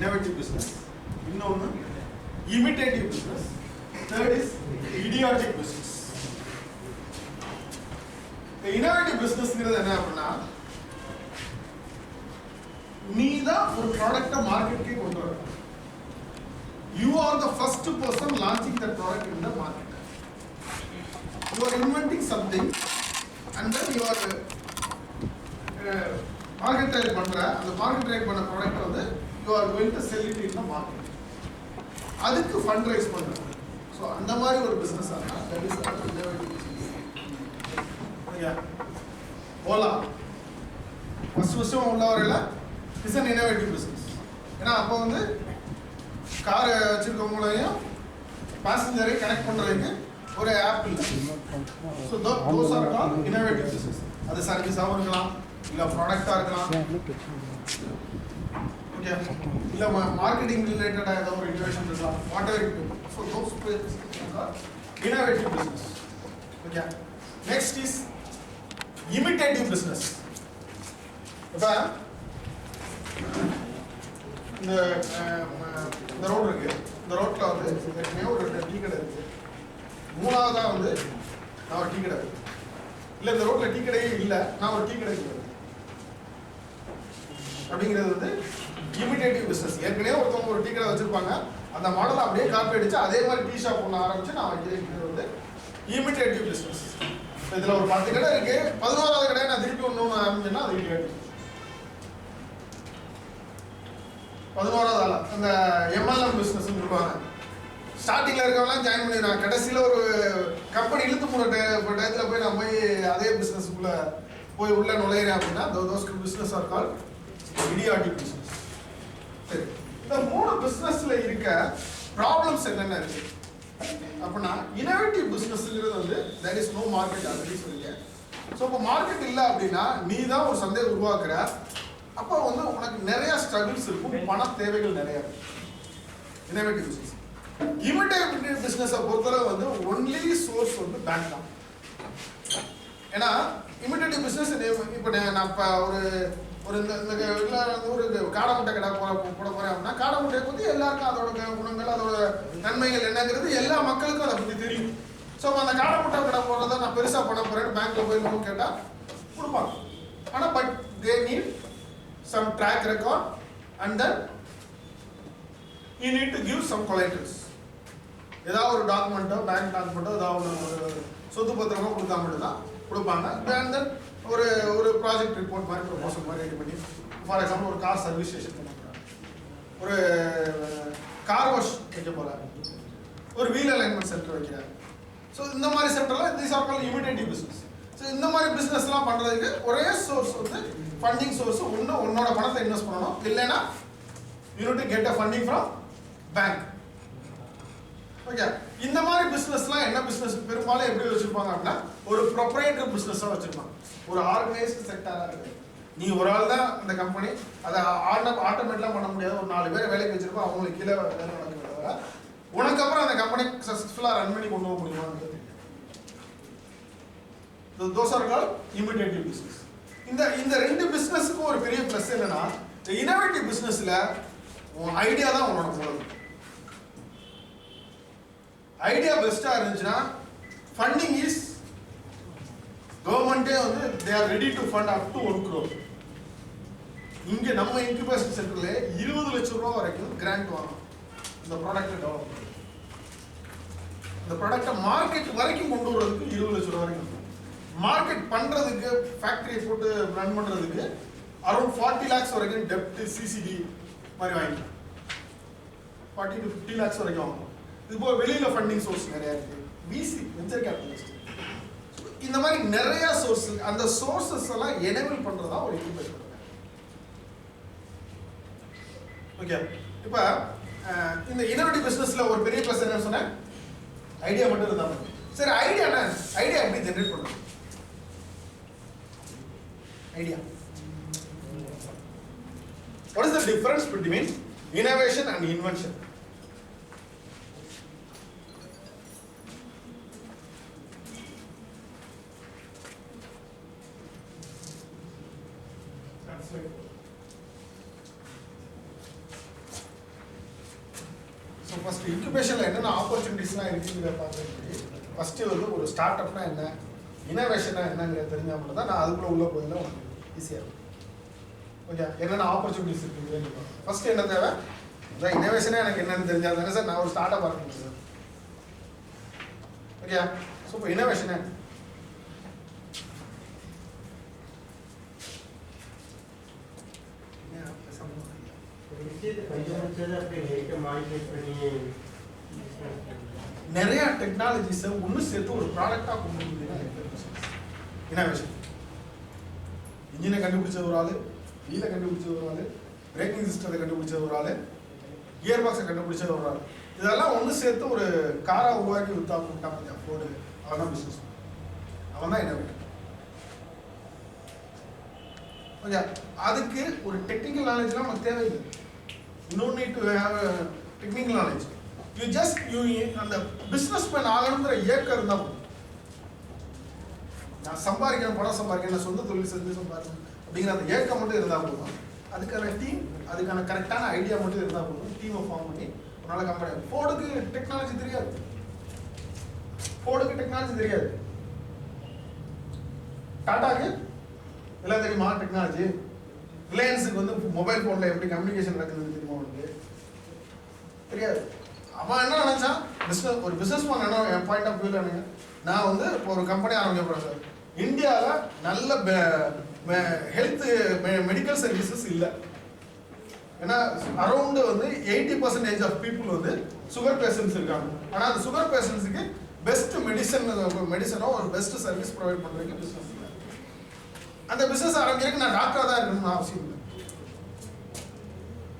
innovative business. Innொன்னு imitative business. Third is idiotic business. The innovative business ங்கிறது என்ன அப்படின்னா நீ தான் ஒரு ப்ராடக்ட்டை மார்க்கெட்டுக்கு கொண்டு வர. You are the first person launching that product in the market. You are inventing something and then you are market பண்ற அந்த மார்க்கெட் பண்ண ப்ராடக்ட் வந்து you are going to sell it in the market. அதுக்கு fund raise பண்றது. So அந்த மாதிரி ஒரு business ஆனா that is an innovative business. Okay Ola first உள்ள வரையில இஸ் an innovative business. ஏன்னா அப்போ வந்து கார் வச்சிருக்கவங்களையும் பேசஞ்சரை கனெக்ட் பண்றதுக்கு ஒரு ஆப் இல்லை. So those are call innovative business. அது சர்வீஸாகவும் இருக்கலாம் இல்லை ப்ராடக்டாக இருக்கலாம் ஓகே இல்லை மார்க்கெட்டிங் ரிலேட்டடாக ஏதோ ஒரு இன்வெஸ்ட் இருக்கலாம் what ever it is. So those innovative business. Okay next is imitative business. இப்போ இந்த ரோடு இருக்கு. இந்த ரோட்ல வந்து ஏற்கனவே ஒரு டீ கடை இருக்கு. மூணாவதா வந்து நான் ஒரு டீ கடை இருக்கு. இல்லை இந்த ரோட்ல டீ கடையே இல்லை, நான் ஒரு டீ கடைக்கு வருவேன் அப்படிங்கிறது வந்து imitative business. ஏற்கனவே ஒருத்தவங்க ஒரு டீ கடை வச்சிருப்பாங்க, அந்த மாடலை அப்படியே காப்பி அடிச்சு அதே மாதிரி டீ ஷாப் ஒன்று ஆரம்பிச்சு நான் வைக்கிறது வந்து imitative business. இதில் ஒரு 10 கடை இருக்கு, 11வது கடை நான் திருப்பி ஒன்று ஆரம்பிச்சேன்னா அது imitative. 11வது ஆளா அந்த MLM பிஸ்னஸ் இருப்பாங்க. ஸ்டார்டிங்கில் இருக்கவங்களாம் ஜாயின் பண்ணிடுறாங்க, கடைசியில் ஒரு கம்பெனி இழுத்து போன டயத்தில் போய் நான் போய் அதே பிஸ்னஸுக்குள்ளே போய் உள்ளே நுழையிறேன் அப்படின்னா those business are called idiotic business. சரி, இந்த 3 பிஸ்னஸில் இருக்க ப்ராப்ளம்ஸ் என்னென்ன இருக்கு அப்படின்னா இனோவேட்டிவ் பிஸ்னஸ்ங்கிறது வந்து there is no market already சொல்லிங்க. ஸோ இப்போ மார்க்கெட் இல்லை அப்படின்னா நீ தான் ஒரு சந்தையை உருவாக்குற. அப்போ வந்து உனக்கு நிறைய ஸ்ட்ரகிள்ஸ் இருக்கும், பண தேவைகள் நிறைய இருக்கும். Innovative business. இமிட்டேட்டிவ் பிஸ்னஸை பொறுத்தளவு வந்து ஒன்லி சோர்ஸ் வந்து பேங்க் தான். ஏன்னா இமிட்டேட்டிவ் பிஸ்னஸ் இப்போ நான் இப்போ ஒரு இந்த வீட்டில் ஒரு காடை முட்டை கடை போட போகிறேன் அப்படின்னா காடை முட்டையை பற்றி எல்லாருக்கும் அதோட குணங்கள் அதோட நன்மைகள் என்னங்கிறது எல்லா மக்களுக்கும் அதை பற்றி தெரியும். ஸோ அந்த காடை முட்டை கடை போடுறத நான் பெருசாக பண்ண போகிறேன்னு பேங்க்கில் போய் லோன் கேட்டால் கொடுப்பாங்க. ஆனால் but they need some track record and then you need to give some collaterals. ஏதாவது ஒரு டாக்குமெண்ட்டோ பேங்க் டாக்குமெண்ட்டோ ஏதாவது ஒரு சொத்து பத்திரமோ கொடுத்தா மட்டும்தான் கொடுப்பாங்க. and then ஒரு ப்ராஜெக்ட் ரிப்போர்ட் மாதிரி ப்ரொபோசல் மாதிரி ரெடி பண்ணி ஃபார் எக்ஸாம்பிள் ஒரு கார் சர்வீஸ் ஸ்டேஷன் பண்ண போகிறாங்க, ஒரு கார் வாஷ் வைக்க போகிறாங்க, ஒரு வீல் அலைன்மெண்ட் சென்டர் வைக்கிறாங்க. ஸோ இந்த மாதிரி சென்டர்லாம் these are called imitative business. So இந்த மாதிரி பிஸ்னஸ்லாம் பண்ணுறதுக்கு ஒரே சோர்ஸ் வந்து ஃபண்டிங் சோர்ஸ். ஒன்று உன்னோட பணத்தை இன்வெஸ்ட் பண்ணணும், இல்லைன்னா you need to get a funding from bank. Okay, இந்த மாதிரி பிஸ்னஸ்லாம் என்ன பிஸ்னஸ் பெரும்பாலும் எப்படி வச்சுருப்பாங்க அப்படின்னா ஒரு ப்ரொப்ரைட்டர் பிஸ்னஸாக வச்சுருப்பாங்க. ஒரு ஆர்கனைஸ்டு செக்டராக இருக்குது. நீ ஒரு ஆள் தான் இந்த கம்பெனி, அதை ஆட்டோமேட்டிக்காக பண்ண முடியாது. ஒரு 4 பேரை வேலைக்கு வச்சிருப்போம், அவங்களுக்கு கீழே வேலை நடக்கிறத உனக்கு அப்புறம் அந்த கம்பெனி சக்ஸஸ்ஃபுல்லாக ரன் பண்ணி கொண்டு போக முடியுமான்னு. those are called imitative business. இந்த ரெண்டு பிசினஸ்க்கு ஒரு பெரிய ப்ளஸ் என்னன்னா இந்த இனோவேட்டிவ் பிசினஸ்ல ஐடியா தான் உன்னோட மூலம். ஐடியா பெஸ்டா இருந்துச்சுன்னா ஃபண்டிங் இஸ் கவர்மெண்டே வந்து they are ready to fund up to 1 crore. இங்க நம்ம இன்குபேஷன் சென்டர்ல 20 லட்சம் ரூபாய் வரைக்கும் கிராண்ட் வாங்கலாம் இந்த ப்ராடக்ட்டை டெவலப் பண்ண. இந்த ப்ராடக்ட்டை மார்க்கெட் வரைக்கும் கொண்டு வரதுக்கு 20 லட்சம் ரூபாய் வரைக்கும். மார்க்கெட் பண்றதுக்கு ஃபேக்டரி போட்டு ரன் பண்றதுக்கு அரௌண்ட் 40 lakhs வரைக்கும் டெப்ட் சிசிடி மாதிரி வாங்கிக்கலாம். 40 to 50 lakhs வரைக்கும் வாங்கலாம். இது போக வெளியில ஃபண்டிங் சோர்ஸ் நிறைய இருக்கு. விசி வெஞ்சர் கேபிட்டலிஸ்ட் இந்த மாதிரி நிறைய சோர்ஸ், அந்த சோர்சஸ் எல்லாம் எனேபிள் பண்றதா ஒரு இன்குபேட்டர். ஓகே, இப்ப இந்த இனோவேட்டிவ் பிசினஸ்ல ஒரு பெரிய ப்ளஸ் என்ன சொன்னேன், ஐடியா மட்டும் இருந்தா போதும். சரி, ஐடியா என்ன? ஐடியா எப்படி ஜெனரேட் பண்றது? Idea, what is the difference between innovation and invention? So first இன்குபேஷனில் என்னென்ன ஆப்பர்ச்சுனிட்டிஸ்லாம் இருக்குங்கிறத பார்த்துட்டு ஃபஸ்ட்டு வந்து ஒரு ஸ்டார்ட் அப்னா என்ன, இனோவேஷனாக என்னங்கிறத தெரிஞ்சால் மட்டும் தான் நான் அதுக்குள்ளே உள்ளே போயில உங்களுக்கு ஈஸியாக இருக்கும். ஓகே, என்னென்ன ஆப்பர்ச்சுனிட்டிஸ் இருக்குங்கிறது ஃபஸ்ட்டு என்ன தேவை, அதான் இனோவேஷனாக எனக்கு என்னென்னு தெரிஞ்சால் தானே சார் நான் ஒரு ஸ்டார்ட் அப் ஆரம்பிக்கிறேன் சார். ஓகே, ஸோ இப்போ இனோவேஷனே நிறைய டெக்னாலஜிஸை ஒன்று சேர்த்து ஒரு ப்ராடக்டாக கொண்டு வந்து இனோவேஷன். இன்ஜினை கண்டுபிடிச்ச ஒரு ஆள், வீலை கண்டுபிடிச்ச ஒரு ஆள், பிரேக்கிங் சிஸ்டத்தை கண்டுபிடிச்ச ஒரு ஆள், கியர் பாக்ஸை கண்டுபிடிச்ச ஒரு ஆள், இதெல்லாம் ஒன்று சேர்த்து ஒரு காரை உருவாக்கி விட்டாங்க ஃபோர்டு. அவன் தான் பிஸ்னஸ், அவன் தான் இனோவேட்டர். ஓகே, அதுக்கு ஒரு டெக்னிக்கல் நாலேஜ்லாம் நமக்கு தேவையில்லை. No need to have a technical knowledge. அந்த பிஸ்னஸ் மேன் ஆகணுங்கிற ஏக்கம் இருந்தால் நான் சம்பாதிக்கிறேன், பணம் சம்பாதிக்கிறேன், நான் சொந்த தொழில் செஞ்சு சம்பாதிக்கணும் அப்படிங்கிற அந்த ஏக்கம் மட்டும் இருந்தால் போதும். அதுக்கான டீம், அதுக்கான கரெக்டான ஐடியா மட்டும் இருந்தால் போதும். டீமை ஃபார்ம் பண்ணி ஒரு நாள் கம்பெனி. ஃபோர்டுக்கு டெக்னாலஜி தெரியாது, ஃபோர்டுக்கு டெக்னாலஜி தெரியாது. டாட்டாக்கு எல்லாம் தெரியுமா டெக்னாலஜி? ரிலையன்ஸுக்கு வந்து மொபைல் ஃபோனில் எப்படி கம்யூனிகேஷன் நடக்குதுன்னு தெரியுமா அவனுக்கு? தெரியாது. அவன் என்ன நினச்சான், ஒரு பிஸ்னஸ் மேன் என்ன, என் பாயிண்ட் ஆஃப் வியூவில் எனக்கு, நான் வந்து இப்போ ஒரு கம்பெனி ஆரம்பிக்க போகிறேன் சார். இந்தியாவில் நல்ல ஹெல்த் மெடிக்கல் சர்வீசஸ் இல்லை. ஏன்னா அரௌண்டு வந்து 80% ஆஃப் பீப்புள் வந்து சுகர் பேஷண்ட்ஸ் இருக்காங்க. ஆனால் அந்த சுகர் பேஷண்ட்ஸுக்கு பெஸ்ட் மெடிசனோ ஒரு பெஸ்ட் சர்வீஸ் ப்ரொவைட் பண்ணுறதுக்கு பிஸ்னஸ் இல்லை. அந்த பிசினஸ் ஆரம்பிக்கிறதுக்கு நான் டாக்டராக தான் இருக்கணும்னு அவசியம் இல்லை.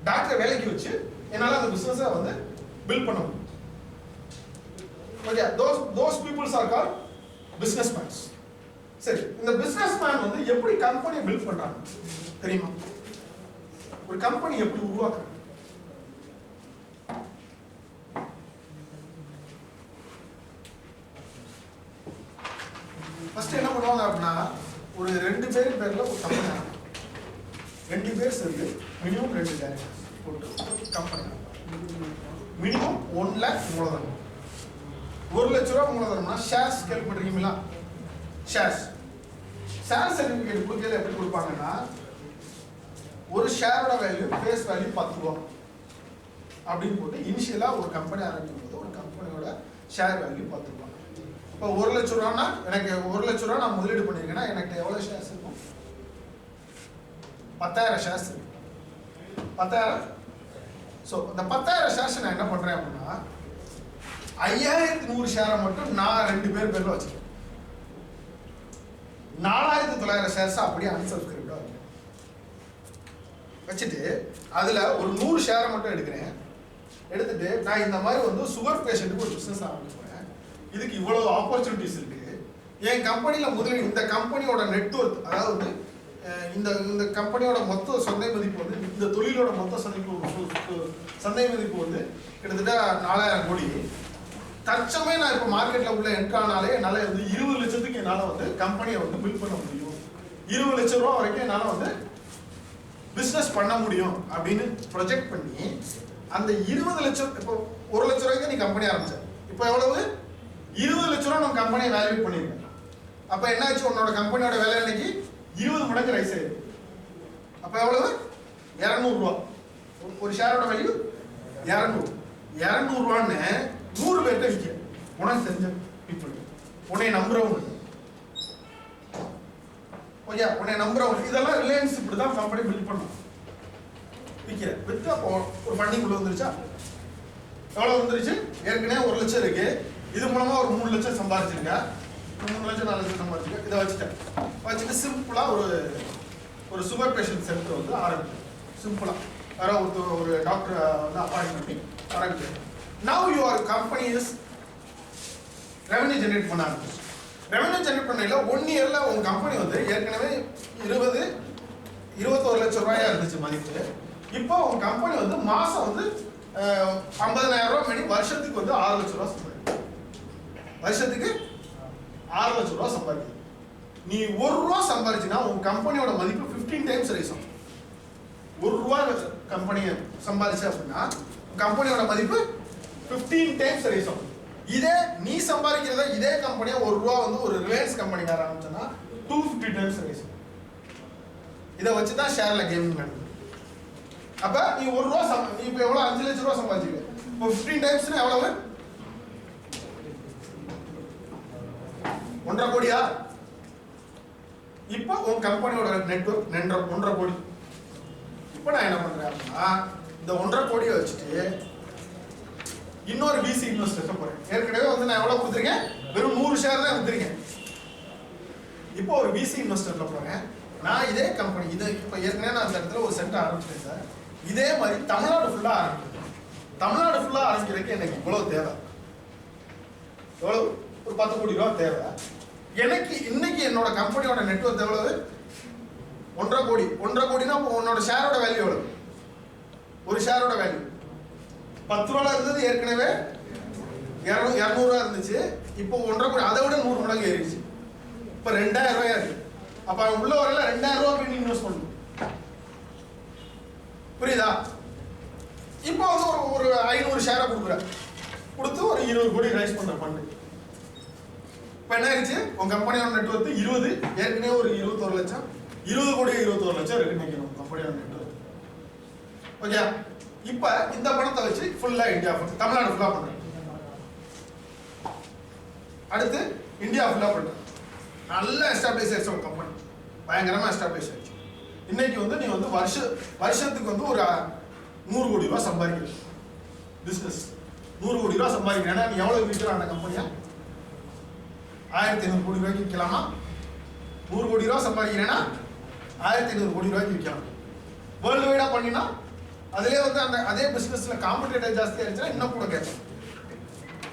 டாக்டரை வேலைக்கு வச்சு என்னால் அந்த பிசினஸை வந்து பில்ட் பண்ண முடியும். Okay, those peoples are called businessmen. சரி, இந்த பிசினஸ் மேன் வந்து எப்படி கம்பெனியை பில்ட் பண்றாங்க தெரியுமா? ஒரு கம்பெனி எப்படி உருவாக்குறாங்க? ஃபர்ஸ்ட் என்ன பண்ணுவாங்க அப்படின்னா, ஒரு 2 பேர் பேர்ல ஒரு கம்பெனி, 2 பேர் சேர்ந்து மினிமம் 2 டைரக்டர்ஸ் போட்டு கம்பெனி. மினிமம் 1 lakh மூலதனம். 1 லட்ச ரூபா மூலதனம்னா ஷேர்ஸ் கேள்விப்பட்டிருக்கீங்களா? ஷேர் சர்டிஃபிகேட் கொடுக்கல எப்படி கொடுப்பாங்கன்னா, ஒரு ஷேரோட வேல்யூ ஃபேஸ் வேல்யூ 10 ரூபா அப்படின்னு போட்டு இனிஷியலாக ஒரு கம்பெனி ஆரம்பிக்கும் போது ஒரு கம்பெனியோட ஷேர் வேல்யூ 10 ரூபா. இப்போ 1 லட்ச ரூபான்னா எனக்கு 1 லட்ச ரூபா நான் முதலீடு பண்ணியிருக்கேன்னா எனக்கு எவ்வளோ ஷேர்ஸ் இருக்கும்? 10,000 ஷேர்ஸ் இருக்கு. 10,000. ஸோ இந்த 10,000 ஷேர்ஸ் நான் என்ன பண்ணுறேன் அப்படின்னா, 5,100 ஷேரை மட்டும் நான் 2 பேர் பேரில் வச்சுருக்கேன். 4,900 ஷேர்ஸ் அப்படியே அன்சப்ஸ்கிரைப்டாக இருக்கு. வச்சுட்டு அதில் ஒரு 100 ஷேரை மட்டும் எடுக்கிறேன். எடுத்துட்டு நான் இந்த மாதிரி வந்து சுகர் பேஷண்ட்டுக்கு ஒரு பிஸ்னஸ் ஆரம்பிக்க போகிறேன். இதுக்கு இவ்வளோ ஆப்பர்ச்சுனிட்டிஸ் இருக்கு. என் கம்பெனியில் முதலில் இந்த கம்பெனியோட நெட்வொர்க், அதாவது இந்த கம்பெனியோட மொத்த சந்தை மதிப்பு வந்து, இந்த தொழிலோட மொத்த சந்தை மதிப்பு வந்து கிட்டத்தட்ட 4,000 கோடி. தற்சமயம் நான் இப்போ மார்க்கெட்டில் உள்ள என்ட்ரானாலே என்னால் வந்து 20 லட்சத்துக்கு என்னால் வந்து கம்பெனியை வந்து பில்ட் பண்ண முடியும். 20 லட்ச ரூபா வரைக்கும் என்னால் வந்து பிஸ்னஸ் பண்ண முடியும் அப்படின்னு ப்ரொஜெக்ட் பண்ணி, அந்த 20 லட்சம், இப்போ 1 லட்ச ரூபாய்க்கு நீ கம்பெனி ஆரம்பிச்ச, இப்போ எவ்வளவு? 20 லட்ச ரூபா நம்ம கம்பெனியை வேல்யூ பண்ணியிருக்கேன். அப்போ என்னாச்சு, உன்னோட கம்பெனியோட விலை இன்னைக்கு 20 மடங்கு ரைஸ் ஆயிருக்கு. அப்போ எவ்வளவு? 200 ரூபா. ஒரு ஷேரோட வேல்யூ 200. 200 ரூபான்னு 100 பேர்கிட்ட விற்க, உனக்கு தெரிஞ்ச பீப்புள், உன்னை நம்புறவங்க, ஓகே, உன்னை நம்புறவங்க. இதெல்லாம் ரிலையன்ஸ் இப்படி தான் கம்பெனி பில்ட் பண்ணும். விற்கிற விற்று அப்போ ஒரு ஃபண்டிங் உள்ள வந்துருச்சா? எவ்வளோ வந்துருச்சு? ஏற்கனவே 1 லட்சம் இருக்கு. இது மூலமா ஒரு 3 லட்சம் சம்பாதிச்சிருக்க, 3 லட்சம் 4 லட்சம் சம்பாதிச்சிருக்க. இதை வச்சுட்டு சிம்பிளாக ஒரு சுகர் பேஷண்ட் சென்டர் வந்து ஆரம்பிக்கும். சிம்பிளாக யாராவது ஒரு டாக்டரை வந்து அப்பாயின்ட் பண்ணி ஆரம்பிக்கும். Now your company is revenue generate பண்ண ஆரம்பிச்சு. ரெவன்யூ ஜெனரேட் பண்ணல 1 இயர்ல உங்க கம்பெனி வந்து ஏற்கனவே 21 லட்சம் ரூபாயா இருந்துச்சு மதிப்பு. இப்போ உங்க கம்பெனி வந்து மாசம் வந்து 50,000 ரூபாய் பண்ணி வருஷத்துக்கு வந்து 6 லட்சம் ரூபாய் சம்பாதிக்குது. வருஷத்துக்கு 6 லட்சம் ரூபாய் சம்பாதிக்குது. நீ 1 ரூபா சம்பாதிச்சினா உங்க கம்பெனியோட மதிப்பு 15 டைம்ஸ் ரைஸ் ஆகும். 1 ரூபா கம்பெனியை சம்பாதிச்சு அப்படின்னா கம்பெனியோட மதிப்பு 15 டைம்ஸ் ரைஸ் ஆகும். இதே நீ சம்பாதிக்கிறத இதே கம்பெனியா ₹1 வந்து ஒரு ரிலையன்ஸ் கம்பெனிக்கு ஆரம்பிச்சோன்னா 250 டைம்ஸ் ரைஸ் ஆகும். இதை வச்சு தான் ஷேர்ல கேமிங் நடக்குது. அப்ப நீ ₹1 நீ இப்போ எவ்வளவு ₹5 லட்சம் சம்பாதிச்சிருக்க. இப்போ 15 டைம்ஸ்னா எவ்வளவு? 1.5 கோடியா? இப்போ உன் கம்பெனியோட நெட்வொர்க் 1.5 கோடி. இப்போ நான் என்ன பண்றேன் அப்படின்னா இந்த 1.5 கோடியை வச்சுட்டு இன்னொரு VC இன்வெஸ்டர் போறேன். ஏற்கனவே வந்து நான் எவ்வளவு கொடுத்துருக்கேன்? வெறும் 100 ஷேர் தான் கொடுத்துருக்கேன். இப்போ ஒரு VC இன்வெஸ்டர்ல போறேன். நான் இதே கம்பெனி இதை இப்போ ஏற்கனவே நான் அந்த இடத்துல ஒரு சென்டர் ஆரம்பிச்சிட்டேன் சார். இதே மாதிரி தமிழ்நாடு ஃபுல்லா ஆரம்பிக்கிறேன். தமிழ்நாடு ஃபுல்லா ஆரம்பிக்கிறதுக்கு எனக்கு இவ்வளவு தேவை. எவ்வளவு? ஒரு ₹10 கோடி தேவை. எனக்கு இன்னைக்கு என்னோட கம்பெனியோட நெட்வொர்க் எவ்வளவு? 1.5 கோடி. 1.5 கோடினா உன்னோட ஷேரோட வேல்யூ எவ்வளவு? ஒரு ஷேரோட வேல்யூ ₹10 இருந்தது, ஏற்கனவே ₹200 இருந்துச்சு. இப்போ 1.5 கோடி, அதை விட 100 மடங்கு ஏறிடுச்சு. இப்போ ₹2000 இருக்கு. அப்ப அவன் உள்ள வரல ₹2000 போய் இன்வெஸ்ட் பண்ணணும். புரியுதா? இப்போ வந்து ஒரு 500 ஷேரை கொடுக்குற, கொடுத்து ஒரு 20 கோடி ரைஸ் பண்ற பண்ணு. இப்போ என்ன ஆயிடுச்சு? உன் கம்பெனியோட நெட்வொர்க் 20, ஏற்கனவே ஒரு 21 லட்சம், 20 கோடி 21 லட்சம் இருக்கு நினைக்கணும் கம்பெனியோட நெட்வொர்க். ஓகே, இப்போ இந்த பணத்தை வச்சு ஃபுல்லா இந்தியா தமிழ்நாடு ஃபுல்லா பண்றேன். அடுத்து இந்தியா ஃபுல்லா பண்றேன். நல்ல எஸ்டாப்ளிஷ் ஆயிடுச்சு ஒரு கம்பெனி, பயங்கரமா எஸ்டாப்ளிஷ் ஆயிடுச்சு. இன்னைக்கு வந்து நீ வந்து வருஷத்துக்கு வந்து ஒரு ₹100 கோடி சம்பாதிக்கிற பிசினஸ். ₹100 கோடி சம்பாதிக்கிற. ஏன்னா நீ எவ்வளவு விற்கிற அந்த கம்பெனியா? 1500 கோடி ரூபாய்க்கு விற்கலாமா? 100 கோடி சம்பாதிக்கிறேன்னா 1500 கோடி ரூபாய்க்கு விற்கலாம். வேர்ல்டு வைடா பண்ணினா அதுலேயே வந்து அந்த அதே பிசினஸ்ல காம்படிட்டர் ஜாஸ்தியா இருந்துச்சுன்னா இன்னும் கூட கேட்கலாம்.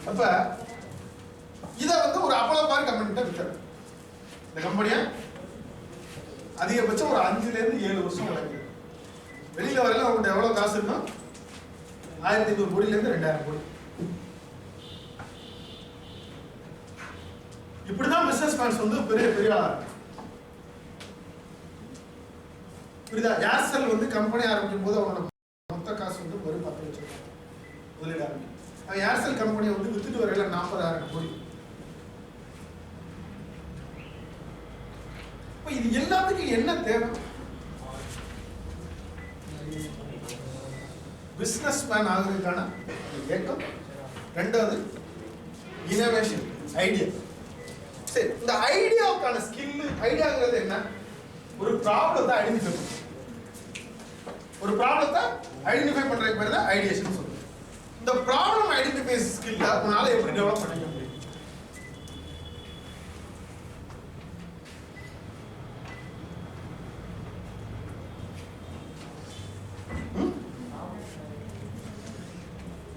அப்ப இதை வந்து ஒரு அப்பள மாதிரி கம்பெனிட்ட விற்கிறேன். இந்த கம்பெனியை அதிகபட்சம் ஒரு 5 ல இருந்து 7 வருஷம் வளர்க்குது. வெளியில வரையில அவங்கள்ட்ட எவ்வளவு காசு இருக்கும்? 1500 கோடியில இருந்து 2000 கோடி. இப்படிதான் பிசினஸ் மேன்ஸ் வந்து பெரிய பெரிய புரியுதா? ஏர்செல் வந்து கம்பெனி ஆரம்பிக்கும் போது அவனோட மொத்த காசு வந்து ஒரு 10 லட்சம் முதலீடு ஆரம்பிக்கும். அவன் ஏர்செல் கம்பெனியை வந்து வித்துட்டு வரையில 40,000 கோடி. இது எல்லாத்துக்கும் என்ன தேவை? பிசினஸ் மேன் ஆகுறதுக்கான ஏக்கம். ரெண்டாவது இனோவேஷன், ஐடியா. சரி, இந்த ஐடியாவுக்கான ஸ்கில். ஐடியாங்கிறது என்ன? ஒரு ப்ராப்ளத்தை ஐடென்டிஃபை பண்ணும். ஒரு ப்ராப்ளத்தை ஐடென்டிஃபை பண்றதுக்கு பேர் தான் ஐடியேஷன் சொல்லுவோம். இந்த ப்ராப்ளம் ஐடென்டிஃபை ஸ்கில்ல உன்னால எப்படி டெவலப் பண்ணிக்க முடியும்?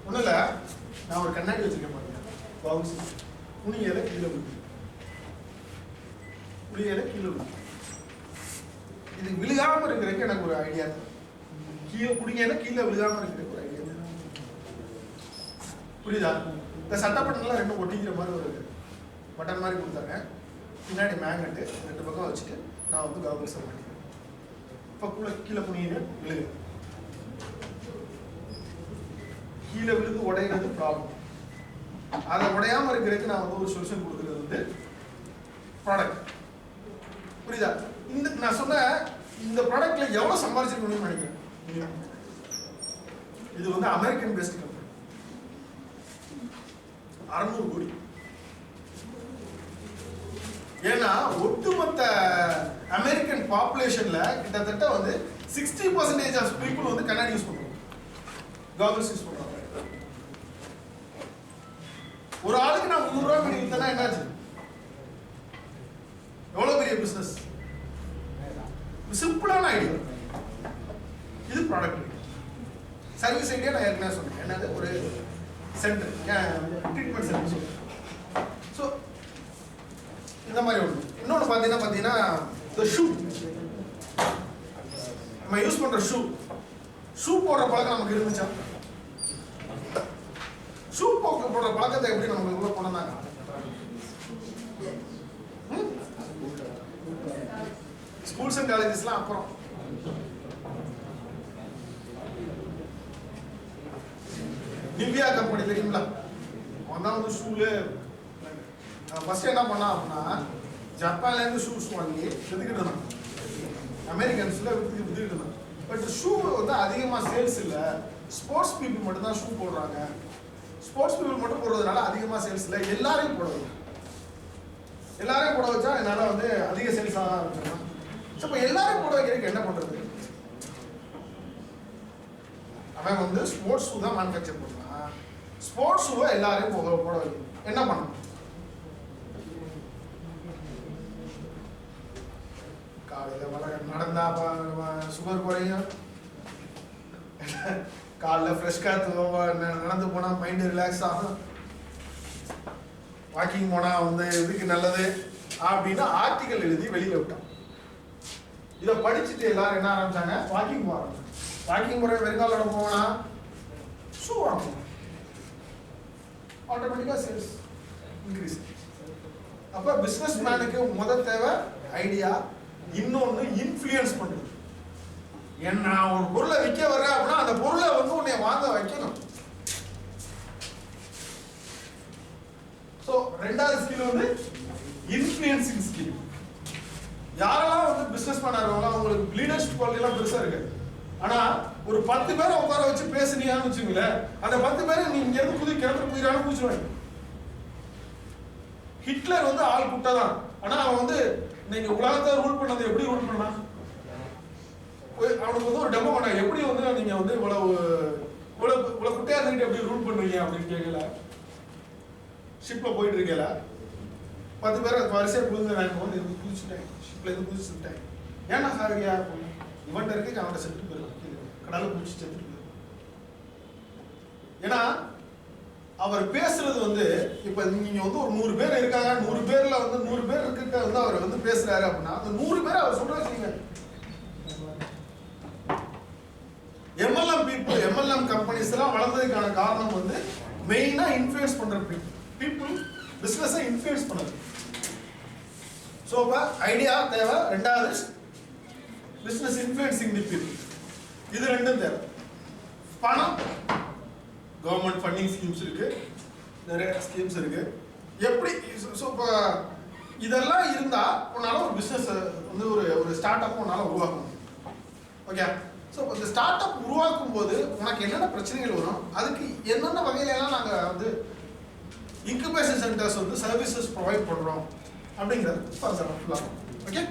ஒண்ணுல நான் ஒரு கண்ணாடி வச்சிருக்கேன் பாருங்க. பவுன்ஸ் புனியல கீழே விழுது. புனியல கீழே விழுது. இது விழுகாம இருக்கிறதுக்கு எனக்கு ஒரு ஐடியா தான். கீழே புடிங்கல கீழே விழுகாம இருக்கிறதுக்கு ஒரு ஐடியா தான். புரியுதா? இந்த சட்டப்பட்டெல்லாம் ரெண்டும் ஒட்டிக்கிற மாதிரி ஒரு பட்டன் மாதிரி கொடுத்தாங்க. பின்னாடி மேக்னெட்டு 2 பக்கம் வச்சுட்டு நான் வந்து காகுல்ஸ் பண்ணிக்கிறேன். இப்போ கீழே புனியல விழுகு. கீழே விழுந்து உடையிறது ப்ராப்ளம். அதை உடையாம இருக்கிறதுக்கு நான் வந்து ஒரு சொல்யூஷன் கொடுக்குறது வந்து ப்ராடக்ட். புரியுதா? இந்த நான் சொன்ன இந்த ப்ராடக்ட்ல எவ்வளவு சம்பாதிச்சிருக்கணும்னு நினைக்கிறேன். இது வந்து அமெரிக்கன் பேஸ்ட் கம்பெனி. 600 கோடி. ஏன்னா ஒட்டுமொத்த அமெரிக்கன் பாப்புலேஷன்ல கிட்டத்தட்ட வந்து 60% ஆஃப் பீப்புள் வந்து கண்ணாடி யூஸ் பண்றாங்க, காகுல்ஸ் யூஸ் பண்றாங்க. ஒரு ஆளுக்கு நான் ₹300 பண்ணி வித்தனா என்னாச்சு? எவ்வளவு பெரிய பிசினஸ். சிம்பிளான ஐடியா. இது ப்ராடக்ட். சர்வீஸ் ஐடியா நான் ஏற்கனவே சொன்னேன். என்னது? ஒரு சென்டர், ட்ரீட்மெண்ட் சென்டர் சொல்றேன். ஸோ இந்த மாதிரி ஒன்று. இன்னொன்று பார்த்தீங்கன்னா இந்த ஷூ, நம்ம யூஸ் பண்ற ஷூ போடுற பழக்கம் நமக்கு இருந்துச்சா? ஷூ போடுற பழக்கத்தை எப்படி நமக்கு உள்ள போனாங்க? ஸ்கூல்ஸ் அண்ட் காலேஜஸ்லாம் அப்புறம். நிவ்யா கம்பெனி தெரியுங்களா? அவன் தான் வந்து ஷூல ஃபர்ஸ்ட் என்ன பண்ணா அப்படின்னா ஜப்பான்ல இருந்து ஷூஸ் வாங்கி வித்துக்கிட்டு இருந்தான். அமெரிக்கன்ஸ்ல வித்துக்கிட்டு இருந்தான். பட் ஷூ வந்து அதிகமா சேல்ஸ் இல்லை. ஸ்போர்ட்ஸ் பீப்புள் மட்டும் தான் ஷூ போடுறாங்க. ஸ்போர்ட்ஸ் பீப்புள் மட்டும் போடுறதுனால அதிகமா சேல்ஸ் இல்லை. எல்லாரையும் போட வைக்கும். எல்லாரையும் போட வச்சா என்னால வந்து அதிக சேல்ஸ் ஆக ஆரம்பிச்சிடலாம். இப்போ எல்லாரையும் போட வைக்கிறதுக்கு என்ன பண்றது? அவன் வந்து ஸ்போர்ட்ஸ் ஷூ தான் மேனுஃபேக்சர் பண்ணுறான். ஸ்போர்ட்ஸ் ஷூவை எல்லாரையும் போட வைக்கும். என்ன பண்ணணும்? காலையில் நடந்தா சுகர் குறையும், காலைல ஃப்ரெஷ் காற்று நடந்து போனால் மைண்டு ரிலாக்ஸ் ஆகும், வாக்கிங் போனால் வந்து இதுக்கு நல்லது அப்படின்னு ஆர்டிக்கல் எழுதி வெளியில் விட்டான். இதை படிச்சுட்டு எல்லாரும் என்ன ஆரம்பிச்சாங்க? வாக்கிங் போகிறாங்க. வாக்கிங் போகிற வெறுங்காலோட போனா ஷூ வாங்கணும். ஆட்டோமேட்டிக்காக சேல்ஸ் இன்க்ரீஸ். அப்போ பிஸ்னஸ் மேனுக்கு முதல் தேவை ஐடியா, இன்னொன்று இன்ஃப்ளூயன்ஸ் பண்ணுறது. நான் ஒரு பொருளை விற்க வர்றேன் அப்படின்னா அந்த பொருளை வந்து உன்னை வாங்க வைக்கணும். ஸோ ரெண்டாவது ஸ்கில் வந்து இன்ஃப்ளூயன்சிங் ஸ்கில். யாரெல்லாம் வந்து பிஸ்னஸ் மேன் ஆகிறவங்களோ அவங்களுக்கு லீடர்ஷிப் குவாலிட்டிலாம் பெருசாக இருக்காது. ஆனால் ஒரு 10 பேரை உட்கார வச்சு பேசுனீங்கன்னு வச்சுங்களேன், அந்த 10 பேரை நீ இங்கேருந்து கிணத்துல குதிராலும் குதிச்சுருவாங்க. ஹிட்லர் வந்து ஆள் கூட்டா தான். ஆனால் அவன் வந்து நீங்க உலகத்தை ரூல் பண்ணது எப்படி ரூல் பண்ணலாம்? அவனுக்கு வந்து ஒரு டெமோ பண்ண எப்படி வந்து நீங்க வந்து இவ்வளவு குட்டையா இருந்துட்டு எப்படி ரூல் பண்றீங்க அப்படின்னு கேட்கல. ஷிப்ல போயிட்டு இருக்கல 10 பேரை வரிசையா குளிர்ந்து நான் வந்து குதிச்சுட்டேன், ஷிப்ல இருந்து குதிச்சுட்டேன். ஏன்னா சாரியா இவன்ட்ட இருக்கு அவன்கிட்ட செத்து போயிடலாம், கடலை குதிச்சு செத்துட்டு போயிடும். ஏன்னா அவர் பேசுறது வந்து இப்ப நீங்க வந்து ஒரு 100 பேர் இருக்காங்க, 100 பேர்ல வந்து 100 பேர் இருக்க வந்து அவர் வந்து பேசுறாரு அப்படின்னா அந்த 100 பேர் அவர் சொல்ற செய்யுங்க. MLM பீப்புள், MLM கம்பெனிஸ் எல்லாம் வளர்ந்ததுக்கான காரணம் வந்து மெயினா இன்ஃப்ளூயன்ஸ் பண்ற பீப்புள் பிசினஸை இன்ஃப்ளூயன்ஸ் பண்ணது. ஸோ இப்போ ஐடியா தேவை, ரெண்டாவது பிசினஸ் இன்ஃப்ளூயன்சிங் தி பீப்புள். இது ரெண்டும் தேவை. பணம், கவர்மெண்ட் ஃபண்டிங் ஸ்கீம்ஸ் இருக்கு, நிறைய ஸ்கீம்ஸ் இருக்கு. எப்படி ஸோ இப்போ இதெல்லாம் இருந்தா உன்னால ஒரு பிஸ்னஸ் வந்து ஒரு ஸ்டார்ட் அப் உன்னால உருவாக்கணும். ஓகே. ஸோ இந்த ஸ்டார்ட் அப் உருவாக்கும் போது உனக்கு என்னென்ன பிரச்சனைகள் வரும், அதுக்கு என்னென்ன வகையில எல்லாம் நாங்கள் வந்து இன்குபேஷன் சென்டர்ஸ் வந்து சர்வீசஸ் ப்ரொவைட் பண்றோம் அப்படிங்கிறது ஃபுல்லாக. ஓகே.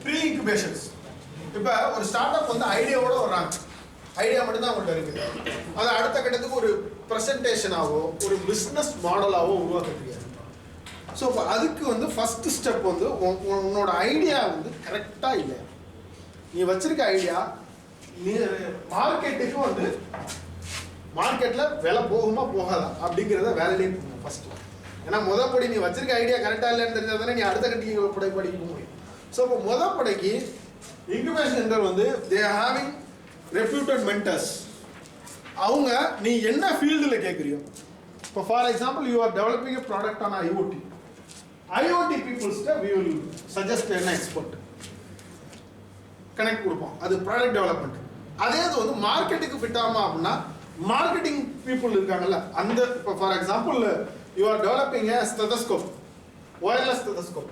Pre incubations. இப்போ ஒரு ஸ்டார்ட் அப் வந்து ஐடியாவோட வர்றாங்க, ஐடியா மட்டும்தான் அவங்கள்ட்ட இருக்குது. அதை அடுத்த கட்டத்துக்கு ஒரு ப்ரெசன்டேஷனாவோ ஒரு பிஸ்னஸ் மாடலாவோ உருவாக்க முடியாது. ஸோ இப்போ அதுக்கு வந்து ஃபர்ஸ்ட் ஸ்டெப் வந்து உன்னோட ஐடியா வந்து கரெக்டாக இல்லை. நீ வச்சிருக்க ஐடியா நீ மார்க்கெட்டுக்கு வந்து மார்க்கெட்டில் விலை போகுமா போகாதா அப்படிங்கிறத வேலிடேட் பண்ணணும் ஃபர்ஸ்ட். ஏன்னா முதப்படி நீ வச்சிருக்க ஐடியா கரெக்டாக இல்லைன்னு தெரிஞ்சால் தானே நீ அடுத்த கட்டி படிக்க முடியும். ஸோ இப்போ முதப்படைக்கு இன்குபேஷன் சென்டர் வந்து they are having reputed mentors. அவங்க நீ என்ன ஃபீல்டில் கேட்குறியோ, இப்போ for example you are developing a product on IoT பீப்புள்ஸ்ட வி வில் சஜஸ்ட் என்ன எக்ஸ்பர்ட் கனெக்ட் கொடுப்போம். அது ப்ராடக்ட் டெவலப்மெண்ட். அதே இது வந்து மார்க்கெட்டுக்கு ஃபிட் ஆகுமா அப்படின்னா மார்க்கெட்டிங் பீப்புள் இருக்காங்கல்ல, அந்த இப்போ for example you are developing a stethoscope, wireless stethoscope.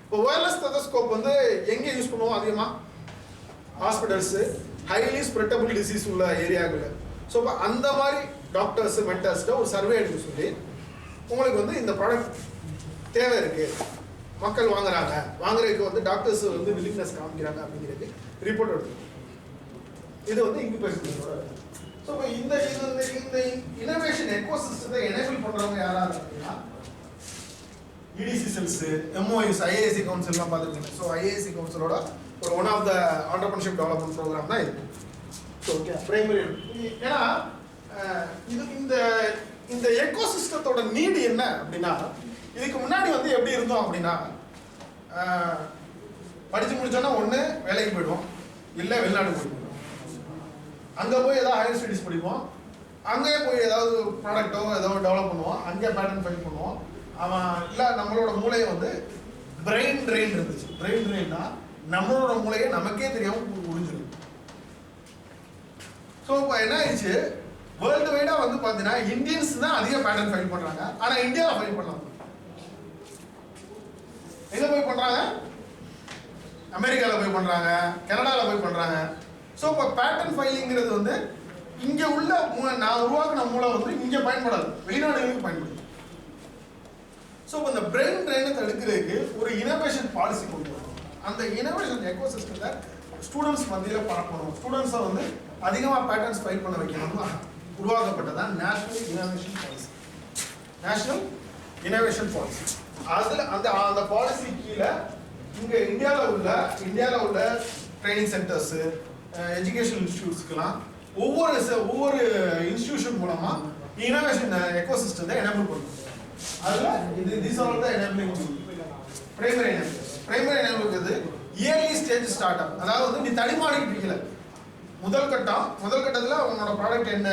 இப்போ ஒயர்லெஸ் ஸ்டெதஸ்கோப் வந்து எங்கே யூஸ் பண்ணுவோம் அதிகமாக? ஹாஸ்பிட்டல்ஸு, ஹைலி ஸ்ப்ரெட்டபிள் டிசீஸ் உள்ள ஏரியாவில். ஸோ இப்போ அந்த மாதிரி டாக்டர்ஸ் மென்டர்ஸ்ட ஒரு சர்வே எடுத்து சொல்லி உங்களுக்கு வந்து இந்த ப்ராடக்ட் தேவை இருக்கு, மக்கள் வாங்குறாங்க, வாங்குறதுக்கு வந்து டாக்டர்ஸ் வந்து வில்லிங்னஸ் காமிக்கிறாங்க அப்படிங்கிறது ரிப்போர்ட் எடுத்து இது வந்து இன்குபேஷன். ஸோ இப்போ இந்த இனோவேஷன் எக்கோசிஸ்டத்தை எனேபிள் பண்றவங்க யாரா இருக்குன்னா இடிசி செல்ஸ், எம்ஓஎஸ், ஐஏஎஸ்சி கவுன்சில்லாம் பார்த்துருக்கீங்க. ஸோ ஐஏஎஸ்சி கவுன்சிலோட ஒரு one of the entrepreneurship development programme தான் இது. So okay primary. ஏன்னா இது இந்த எக்கோசிஸ்டத்தோட நீடு என்ன அப்படின்னா, இதுக்கு முன்னாடி வந்து எப்படி இருந்தோம் அப்படின்னா படிச்சு முடிச்சோன்னா ஒன்று வேலைக்கு போயிடுவோம், இல்லை வெளிநாடு போயிடுவோம். அங்கே போய் ஏதாவது ஹையர் ஸ்டடீஸ் படிப்போம், அங்கேயே போய் ஏதாவது ப்ராடக்ட்டோ ஏதோ டெவலப் பண்ணுவோம், அங்கே பேட்டன் ஃபைல் பண்ணுவோம், அவன் இல்லை நம்மளோட மூளையை வந்து பிரெயின் ட்ரெயின் இருந்துச்சு. பிரெயின் ட்ரெயின்னா நம்மளோட மூளையை நமக்கே தெரியாமல் புரிஞ்சிடும். ஸோ இப்போ என்ன ஆயிடுச்சு, வேர்ல்டு வைடாக வந்து பார்த்தீங்கன்னா இந்தியன்ஸ் தான் அதிக பேட்டர்ன் ஃபைல் பண்ணுறாங்க. ஆனால் இந்தியாவில் ஃபைல் பண்ணலாம். எங்கே போய் பண்ணுறாங்க? அமெரிக்காவில் போய் பண்ணுறாங்க, கனடாவில் போய் பண்ணுறாங்க. ஸோ இப்போ பேட்டர்ன் ஃபைலிங்கிறது வந்து இங்கே உள்ள நான் உருவாக்கின மூளை வந்து இங்கே பயன்படாது, வெளிநாடுகளுக்கு பயன்படுது. ஸோ இப்போ இந்த பிரெயின் ட்ரெயினை தடுக்கிறதுக்கு ஒரு இனோவேஷன் பாலிசி கொண்டு வரணும். அந்த இனோவேஷன் எக்கோசிஸ்டத்தை ஸ்டூடெண்ட்ஸ் மத்தியில் பரப்பணும். ஸ்டூடெண்ட்ஸை வந்து அதிகமாக பேட்டர்ன்ஸ் ஃபைல் பண்ண வைக்கணும்னு உருவாக்கப்பட்டதான் national innovation policy. National innovation policy. அதில் அந்த பாலிசி கீழே இங்கே இந்தியாவில் உள்ள ட்ரைனிங் சென்டர்ஸு, எஜுகேஷன் இன்ஸ்டியூட்ஸ்க்கெல்லாம் ஒவ்வொரு இன்ஸ்டிடியூஷன் மூலமாக இனோவேஷன் எக்கோசிஸ்டத்தை எனேபிள் பண்ணும். அதில் these are the enabling primary enablers. Primary எனேபிள்ங்கிறது இயர்லி ஸ்டேஜ் ஸ்டார்ட் அப். அதாவது வந்து நீ தடிமாடிக்கிட்டு இருக்கல, முதல் கட்டத்தில் உன்னோட ப்ராடக்ட் என்ன,